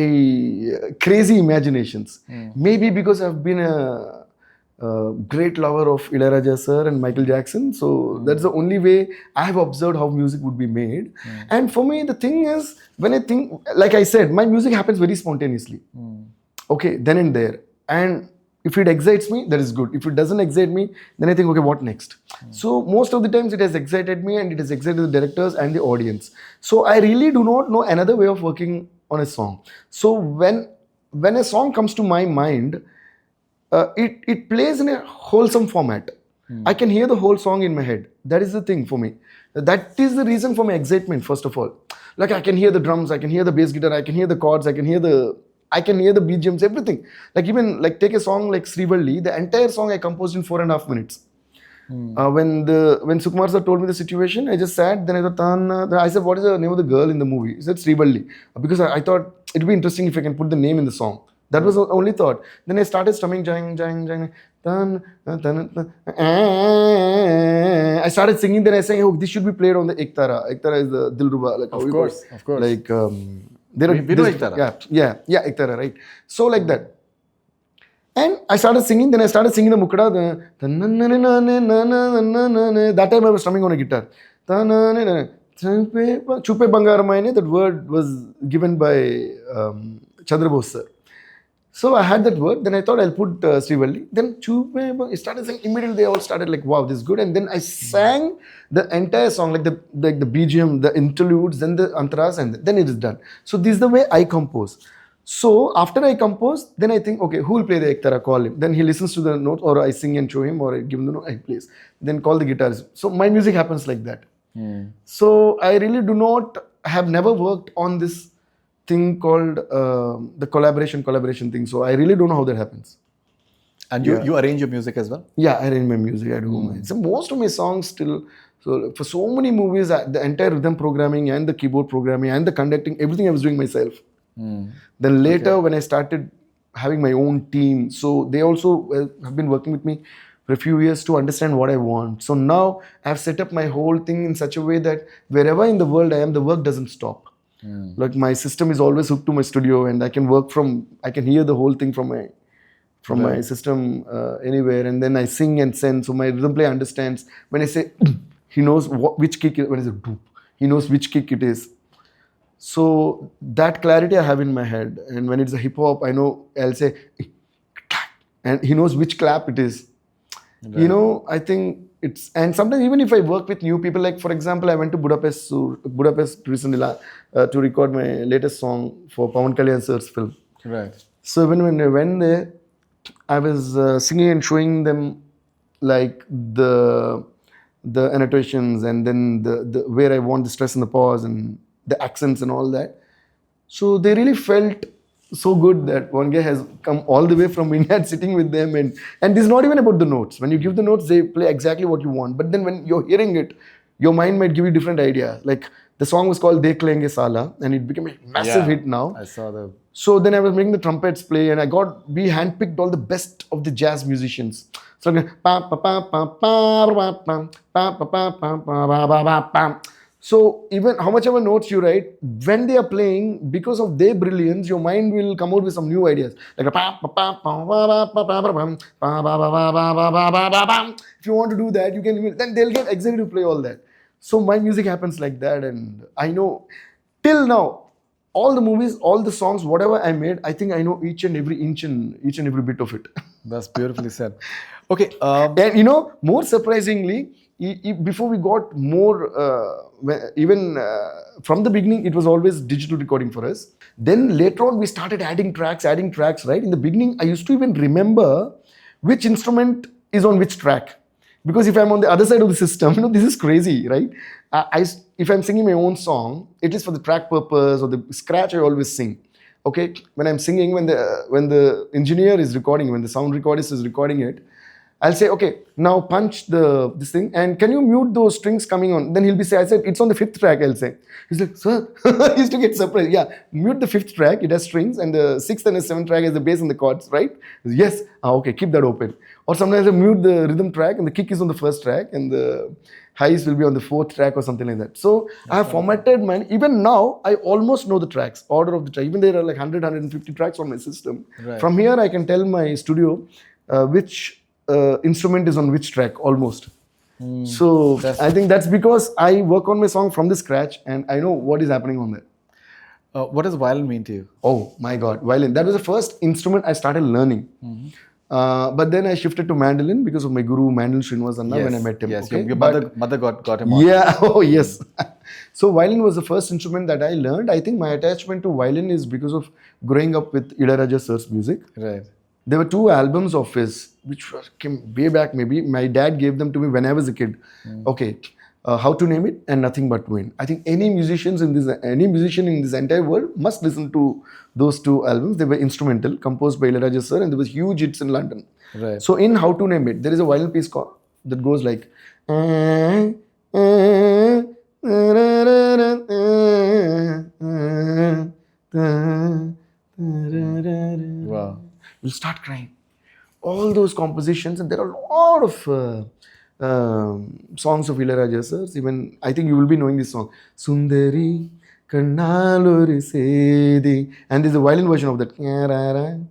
crazy imaginations. Maybe because I've been a great lover of Ilaiyaraaja sir and Michael Jackson, so that's the only way I have observed how music would be made. And for me, the thing is, when I think, like I said, my music happens very spontaneously. Okay, then and there. And if it excites me, that is good. If it doesn't excite me, then I think, okay, what next? So most of the times it has excited me, and it has excited the directors and the audience. So I really do not know another way of working on a song. So when a song comes to my mind, it plays in a wholesome format. I can hear the whole song in my head. That is the thing for me. That is the reason for my excitement, first of all. Like I can hear the drums, I can hear the bass guitar, I can hear the chords, I can hear the BGMs, everything. Like even like take a song like Srivalli, the entire song I composed in 4.5 minutes. When Sukumar sir told me the situation, I just sat. Then I thought, I said, "What is the name of the girl in the movie?" He said, "Srivalli," because I thought it'd be interesting if I can put the name in the song. That was the only thought. Then I started strumming, jang, jang, jang. I started singing. Then I sang, "Oh, this should be played on the Ektara." Ektara is the Dilruba, like Of course. Like we know Ektara. Yeah, Ektara, right? So like that. And I started singing. Then I started singing the Mukada. That time I was strumming on a guitar. Chupe Bangaramaine. That word was given by Chandra Bose sir. So I had that word. Then I thought I'll put Srivalli. Then I started singing. Immediately they all started like, "Wow, this is good." And then I sang the entire song, like the BGM, the interludes, then the antaras, and then it is done. So this is the way I compose. So after I compose, then I think, okay, who will play the Ektara? Call him. Then he listens to the note, or I sing and show him, or I give him the note, I plays. Then call the guitarist. So my music happens like that. So I really have never worked on this thing called the collaboration thing. So I really don't know how that happens. And you arrange your music as well? Yeah, I arrange my music. I do. So most of my songs still. So for so many movies, the entire rhythm programming and the keyboard programming and the conducting, everything I was doing myself. Then later when I started having my own team, so they also have been working with me for a few years to understand what I want. So now I've set up my whole thing in such a way that wherever in the world I am, the work doesn't stop. Like my system is always hooked to my studio, and I can hear the whole thing from my system anywhere, and then I sing and send. So my rhythm player understands when I say he knows which kick when I say he knows which kick it is. So that clarity I have in my head, and when it's a hip hop, I know I'll say, and he knows which clap it is. Right. I think and sometimes even if I work with new people, like for example, I went to Budapest recently to record my latest song for Pawan Kalyan sir's film. Right. So when I went there, I was singing and showing them like the annotations, and then the where I want the stress and the pause and the accents and all that. So they really felt so good that one guy has come all the way from India and sitting with them, and this is not even about the notes. When you give the notes, they play exactly what you want. But then when you're hearing it, your mind might give you different ideas. Like the song was called Dekh Lenge Sala, and it became a massive hit now. I saw the. So then I was making the trumpets play, and we handpicked all the best of the jazz musicians. So so even how much ever notes you write, when they are playing, because of their brilliance, your mind will come out with some new ideas. Like if you want to do that, you can. Then they'll get excited to play all that. So my music happens like that, and I know till now, all the movies, all the songs, whatever I made, I think I know each and every inch and each and every bit of it. That's beautifully said. Okay. And more surprisingly, before we got more, even from the beginning, it was always digital recording for us. Then later on, we started adding tracks, right? In the beginning, I used to even remember which instrument is on which track. Because if I'm on the other side of the system, this is crazy, right? If I'm singing my own song, it is for the track purpose or the scratch I always sing. Okay, when I'm singing, when the engineer is recording, when the sound recordist is recording it, I'll say, okay, now punch this thing, and can you mute those strings coming on? Then he'll be saying, I said, it's on the 5th track, I'll say. He's like, sir, he used to get surprised. Yeah, mute the 5th track, it has strings, and the 6th and the 7th track has the bass and the chords, right? Yes, okay, keep that open. Or sometimes I mute the rhythm track, and the kick is on the 1st track, and the highs will be on the 4th track or something like that. So I have formatted mine. Even now, I almost know the tracks, order of the track. Even there are like 100, 150 tracks on my system. Right. From here, I can tell my studio which instrument is on which track almost. So I think that's because I work on my song from the scratch, and I know what is happening on there. What does violin mean to you? Oh my God, violin. That was the first instrument I started learning. But then I shifted to mandolin because of my guru, Mandolin Srinivas when I met him. Yes, okay? your mother got him on. Yeah, oh yes. So violin was the first instrument that I learned. I think my attachment to violin is because of growing up with Ilaiyaraaja sir's music. Right. There were 2 albums of his, which came way back maybe. My dad gave them to me when I was a kid. Okay, How to Name It and Nothing But Win. I think any musician in this entire world must listen to those 2 albums. They were instrumental, composed by Ilaiyaraaja sir, and there was huge hits in London. Right. So in How to Name It, there is a violin piece that goes like. Wow. You'll start crying. All those compositions, and there are a lot of songs of Ilaiyaraaja sir. Even I think you will be knowing this song, Sundari Kannaloru Sedi, and there's a violin version of that. Wow.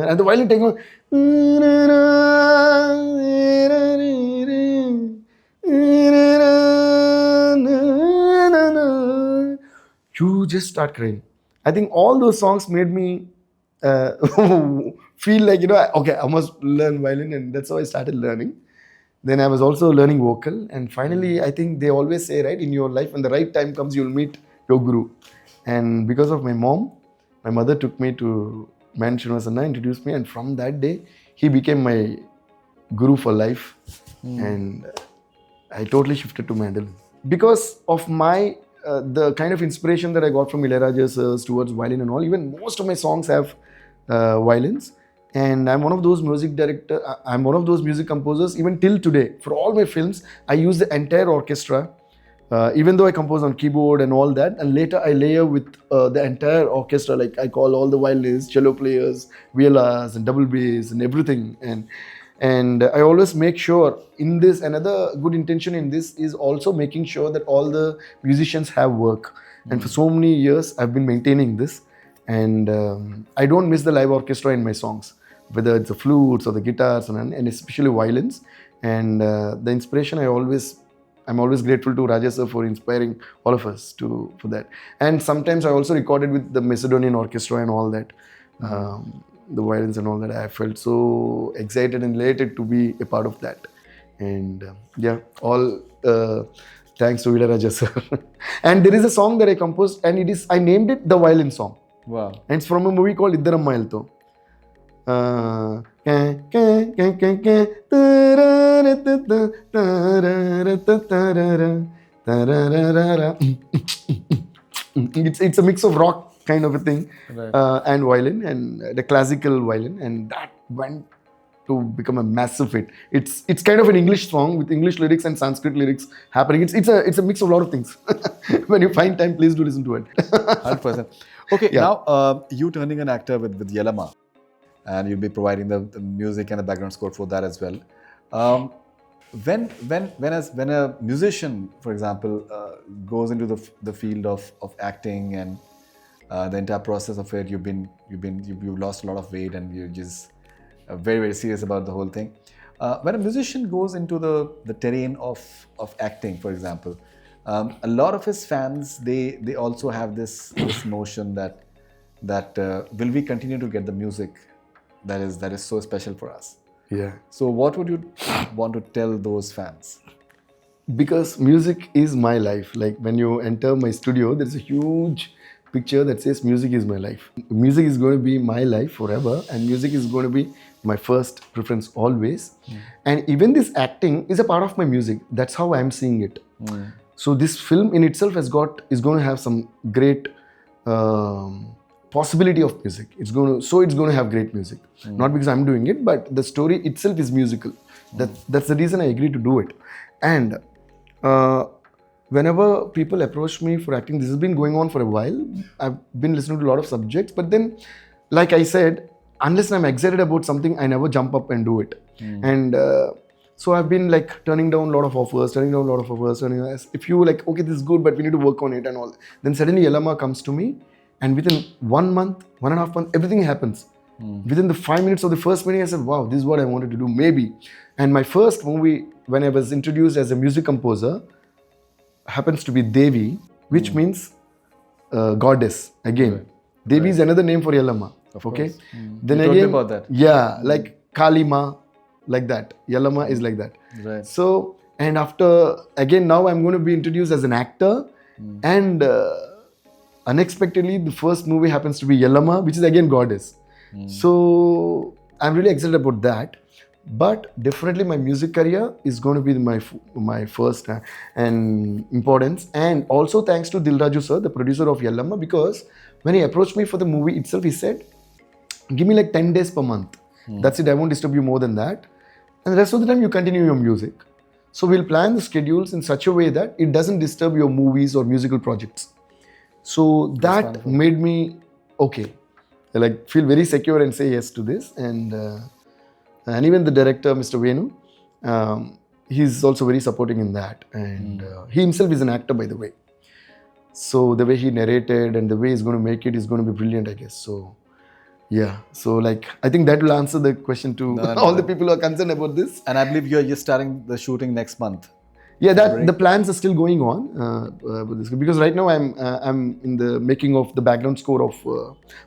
And the violin taking on. You just start crying. I think all those songs made me feel like, okay, I must learn violin, and that's how I started learning. Then I was also learning vocal, and finally, I think they always say, right, in your life, when the right time comes, you'll meet your guru. And because of my mom, my mother took me to Man Srinivasana, introduced me, and from that day, he became my guru for life. And I totally shifted to mandolin. Because of my the kind of inspiration that I got from Ilaiyaraaja sirs towards violin and all, even most of my songs have violins. And I'm one of those I'm one of those music composers, even till today. For all my films, I use the entire orchestra, even though I compose on keyboard and all that. And later I layer with the entire orchestra, like I call all the violinists, cello players, violas, and double bass, and everything. And I always make sure in this, another good intention in this is also making sure that all the musicians have work. And for so many years, I've been maintaining this. And I don't miss the live orchestra in my songs, whether it's the flutes or the guitars and especially violins. And the inspiration, I'm always grateful to Raja sir for inspiring all of us for that. And sometimes I also recorded with the Macedonian orchestra and all that. The violins and all that. I felt so excited and elated to be a part of that. And all thanks to Ilaiyaraaja sir. And there is a song that I composed, and I named it the violin song. Wow. And it's from a movie called Iddaramma Eltho. It's a mix of rock kind of a thing, Right. And violin, and the classical violin, and that went to become a massive hit. It's kind of an English song with English lyrics and Sanskrit lyrics happening. It's a mix of a lot of things. When you find time, please do listen to it. 100%. Okay, Yeah. now you turning an actor with Yellamma, and you'll be providing the music and the background score for that as well. When a musician, for example, goes into the field of acting and the entire process of it, you've lost a lot of weight and you're just very, very serious about the whole thing. When a musician goes into the terrain of acting, for example, a lot of his fans, they also have this notion that will we continue to get the music that is so special for us. Yeah. So what would you want to tell those fans? Because music is my life. Like when you enter my studio, there's a huge picture that says music is my life. Music is going to be my life forever, and music is going to be my first preference always. And even this acting is a part of my music. That's how I'm seeing it. So this film in itself is going to have some great possibility of music. It's going to have great music. Not because I'm doing it, but the story itself is musical. That's the reason I agreed to do it. And whenever people approach me for acting, this has been going on for a while. I've been listening to a lot of subjects, but then, like I said, unless I'm excited about something, I never jump up and do it. And so I've been like turning down a lot of offers. If you like, okay, this is good, but we need to work on it and all. Then suddenly Yellamma comes to me, and within 1 month, 1.5 months, everything happens. Within the 5 minutes of the first meeting, I said, wow, this is what I wanted to do, maybe. And my first movie, when I was introduced as a music composer, happens to be Devi, which means goddess again. Right. Devi is another name for Yellamma. Of Okay. course. Then You told me again, about that. yeah, like Kalima, like that. Yellamma is like that. Right. So, and after again, now I'm going to be introduced as an actor, and unexpectedly, the first movie happens to be Yellamma, which is again goddess. So I'm really excited about that. But definitely my music career is going to be my first and importance. And also thanks to Dilraju sir, the producer of Yellamma, because when he approached me for the movie itself, he said, give me like 10 days per month. That's it. I won't disturb you more than that. And the rest of the time you continue your music. So we'll plan the schedules in such a way that it doesn't disturb your movies or musical projects. So that wonderful. made me okay. I like feel very secure and say yes to this. And even the director, Mr. Venu, he's also very supporting in that. And he himself is an actor, by the way. So the way he narrated and the way he's going to make it is going to be brilliant, I guess. So yeah. So like I think that will answer the question to all the people who are concerned about this. And I believe you're starting the shooting next month. Yeah, the plans are still going on because right now I'm in the making of the background score of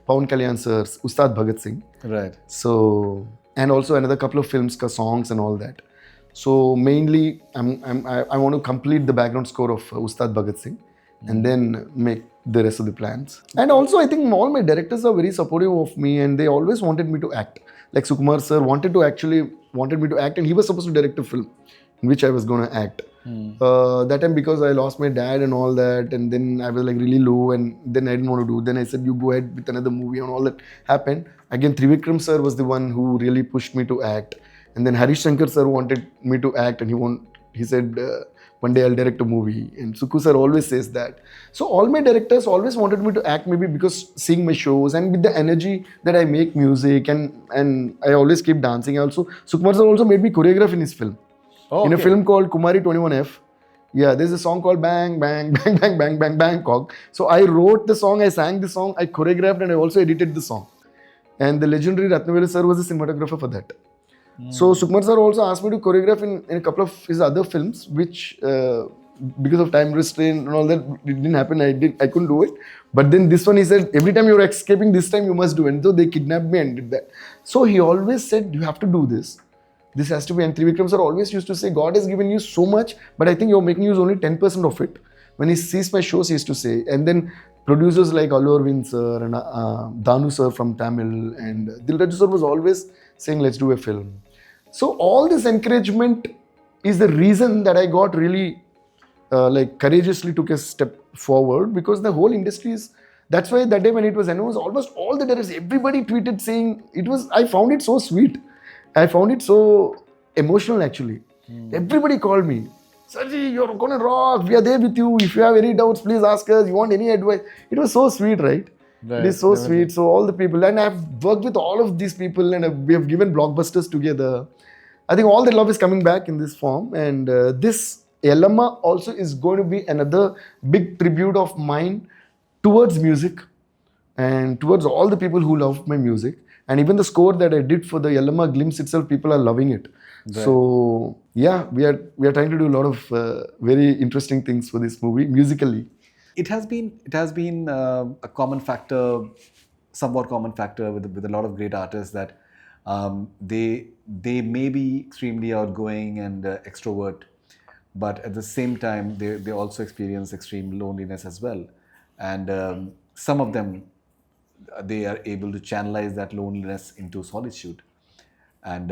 Pawan Kalyan sir's Ustad Bhagat Singh. Right. So and also another couple of films, songs and all that. So mainly I want to complete the background score of Ustad Bhagat Singh and then make the rest of the plans. And also I think all my directors are very supportive of me and they always wanted me to act. Like Sukumar sir wanted me to act and he was supposed to direct a film in which I was going to act. That time because I lost my dad and all that, and then I was like really low, and then I didn't want to do. Then I said, "You go ahead with another movie," and all that happened. Again, Trivikram sir was the one who really pushed me to act, and then Harish Shankar sir wanted me to act, and he said, "One day I'll direct a movie." And Suku sir always says that. So all my directors always wanted me to act, maybe because seeing my shows and with the energy that I make music and I always keep dancing. Also, Sukumar sir also made me choreograph in his film. In a film called Kumari 21F, yeah, there's a song called Bang, Bang, Bang, Bang, Bang, Bang, Bangkok. So I wrote the song, I sang the song, I choreographed and I also edited the song. And the legendary Ratnavelu sir was the cinematographer for that. So Sukumar sir also asked me to choreograph in a couple of his other films, which because of time restraint and all that, it didn't happen. I couldn't do it. But then this one, he said, every time you're escaping, this time you must do it. And so they kidnapped me and did that. So he always said, you have to do this. This has to be, and Trivikram sir always used to say, God has given you so much, but I think you're making use only 10% of it. When he sees my shows, he used to say. And then producers like Allu Arvind sir and Danu sir from Tamil and Dilraju sir was always saying, let's do a film. So all this encouragement is the reason that I got really courageously took a step forward, because the whole industry is, that's why that day when it was announced, almost all the directors, everybody tweeted saying, I found it so sweet. I found it so emotional actually. Everybody called me, Sarji, you're gonna rock, we are there with you. If you have any doubts, please ask us. You want any advice? It was so sweet, right? It is so sweet. So all the people, and I've worked with all of these people and we have given blockbusters together. I think all the love is coming back in this form, and this Yellamma also is going to be another big tribute of mine towards music and towards all the people who love my music. And even the score that I did for the Yellamma glimpse itself, people are loving it. Right. So yeah, we are trying to do a lot of very interesting things for this movie musically. It has been a common factor, somewhat common factor with a lot of great artists that they may be extremely outgoing and extrovert, but at the same time they also experience extreme loneliness as well, and some of them, they are able to channelize that loneliness into solitude, and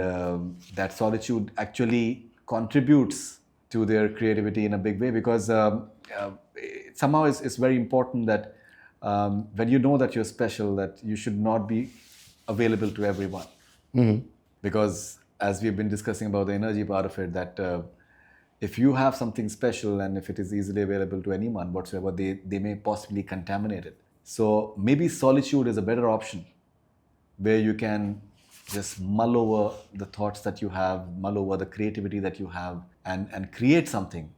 that solitude actually contributes to their creativity in a big way, because somehow it's very important that when you know that you're special, that you should not be available to everyone. Because as we've been discussing about the energy part of it, that if you have something special and if it is easily available to anyone whatsoever, they may possibly contaminate it. So maybe solitude is a better option, where you can just mull over the thoughts that you have, mull over the creativity that you have, and create something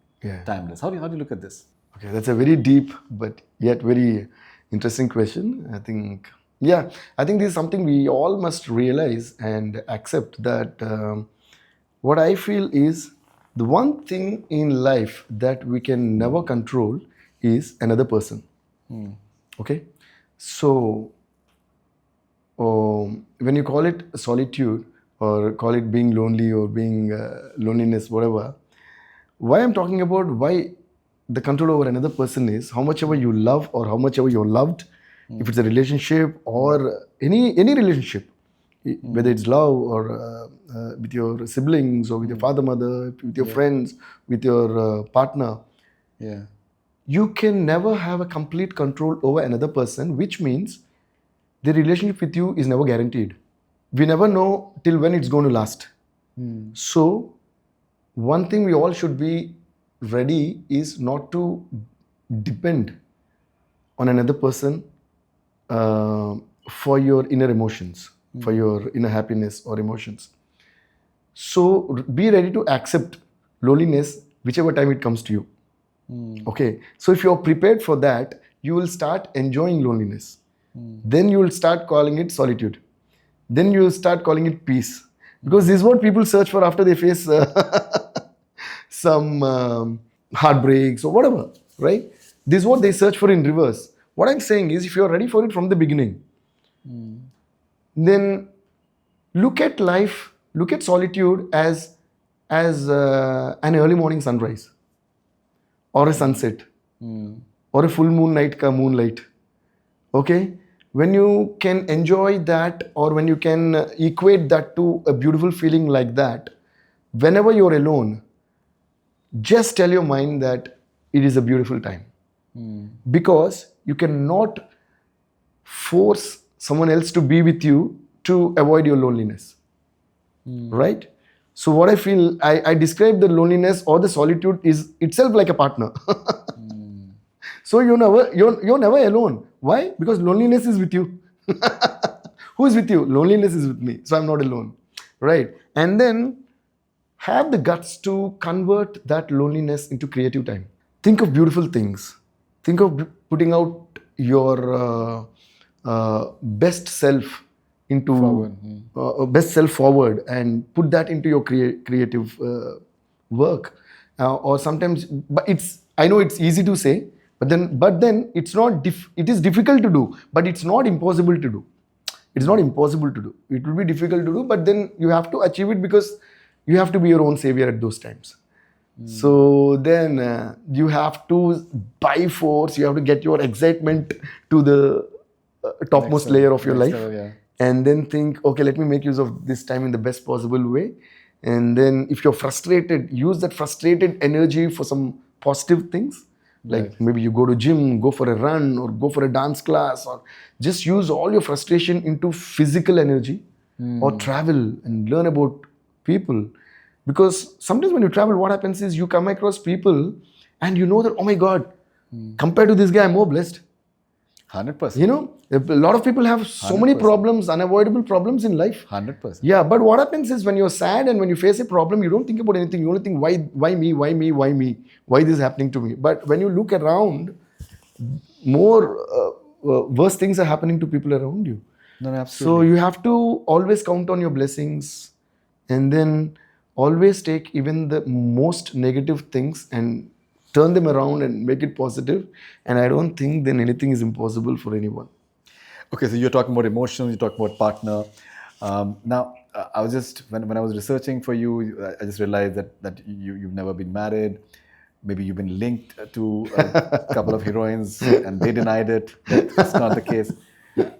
timeless. How do you look at this? Okay, that's a very deep but yet very interesting question. I think this is something we all must realize and accept, that what I feel is the one thing in life that we can never control is another person. Okay, so when you call it solitude or call it being lonely or being loneliness, whatever, why I'm talking about why the control over another person is how much ever you love or how much ever you're loved. If it's a relationship or any relationship, whether it's love or with your siblings or with your father, mother, with your friends, with your partner, Yeah. you can never have a complete control over another person, which means the relationship with you is never guaranteed. We never know till when it's going to last. So, one thing we all should be ready is not to depend on another person for your inner emotions, for your inner happiness or emotions. So, be ready to accept loneliness whichever time it comes to you. Okay, so if you're prepared for that, you will start enjoying loneliness. Then you will start calling it solitude. Then you will start calling it peace. Because this is what people search for after they face some heartbreaks or whatever, right? This is what they search for in reverse. What I'm saying is, if you're ready for it from the beginning, then look at life, look at solitude as an early morning sunrise, or a sunset, or a full moon night ka moonlight. Okay, when you can enjoy that, or when you can equate that to a beautiful feeling like that, whenever you're alone, just tell your mind that it is a beautiful time. Because you cannot force someone else to be with you to avoid your loneliness. Right? So what I feel, I describe the loneliness or the solitude is itself like a partner. So you're never alone. Why? Because loneliness is with you. Who is with you? Loneliness is with me. So I'm not alone. Right? And then have the guts to convert that loneliness into creative time. Think of beautiful things. Think of putting out your best self into best self forward and put that into your creative work. Or sometimes, but I know it's easy to say, but then it's not. It is difficult to do, but it's not impossible to do. It's not impossible to do. It will be difficult to do, but then you have to achieve it because you have to be your own savior at those times. So then you have to, by force, you have to get your excitement to the topmost layer of your life. And then think, okay, let me make use of this time in the best possible way. And then if you're frustrated, use that frustrated energy for some positive things. Like maybe you go to gym, go for a run, or go for a dance class, or just use all your frustration into physical energy, or travel and learn about people. Because sometimes when you travel, what happens is you come across people and you know that, oh my God, compared to this guy, I'm more blessed. 100%. You know, a lot of people have so many problems, unavoidable problems in life. 100%. Yeah, but what happens is when you're sad and when you face a problem, you don't think about anything. You only think, why me? Why this is happening to me? But when you look around, more worse things are happening to people around you. No, absolutely. So you have to always count on your blessings, and then always take even the most negative things and turn them around and make it positive. And I don't think then anything is impossible for anyone. Okay, so you're talking about emotions, you're talking about partner. Now, I was just, when I was researching for you, I just realized that you've never been married. Maybe you've been linked to a couple of heroines and they denied it. That's not the case.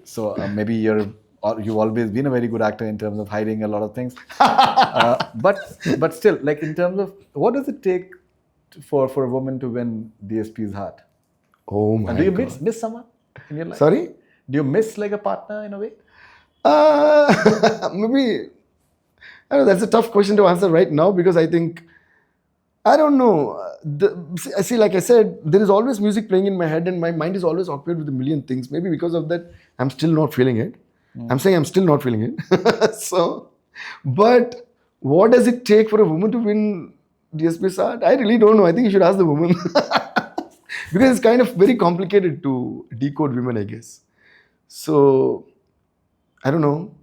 So maybe you've always been a very good actor in terms of hiding a lot of things. But still, like in terms of, what does it take for a woman to win DSP's heart? Oh my God. Do you miss someone in your life? Sorry? Do you miss like a partner in a way? Maybe, I don't know, that's a tough question to answer right now, because I think, I don't know. See, like I said, there is always music playing in my head and my mind is always occupied with a million things. Maybe because of that, I'm still not feeling it. I'm saying I'm still not feeling it. So, but what does it take for a woman to win DSP's heart? I really don't know. I think you should ask the woman. Because it's kind of very complicated to decode women, I guess. So, I don't know.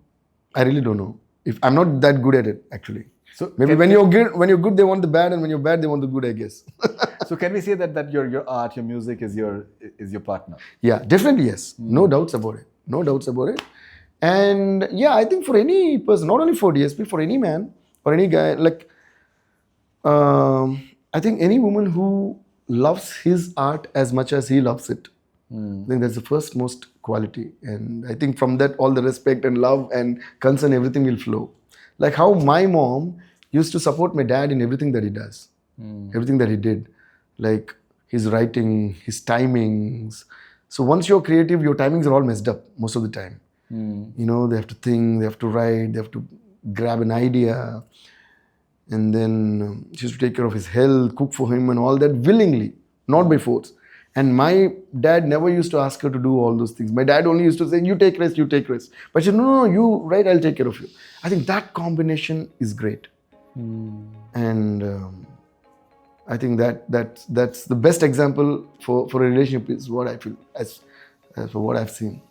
I really don't know. If I'm not that good at it, actually. So maybe when you're good, they want the bad, and when you're bad, they want the good, I guess. So can we say that your art, your music is your partner? Yeah, definitely yes. No doubts about it. No doubts about it. And yeah, I think for any person, not only for DSP, for any man or any guy, like I think any woman who loves his art as much as he loves it. I think that's the first most quality. And I think from that, all the respect and love and concern, everything will flow. Like how my mom used to support my dad in everything that he does, everything that he did, like his writing, his timings. So once you're creative, your timings are all messed up most of the time. You know, they have to think, they have to write, they have to grab an idea. And then she used to take care of his health, cook for him and all that willingly, not by force. And my dad never used to ask her to do all those things. My dad only used to say, you take rest, you take rest. But she said, no, you write, I'll take care of you. I think that combination is great. And I think that's the best example for a relationship is what I feel as for what I've seen.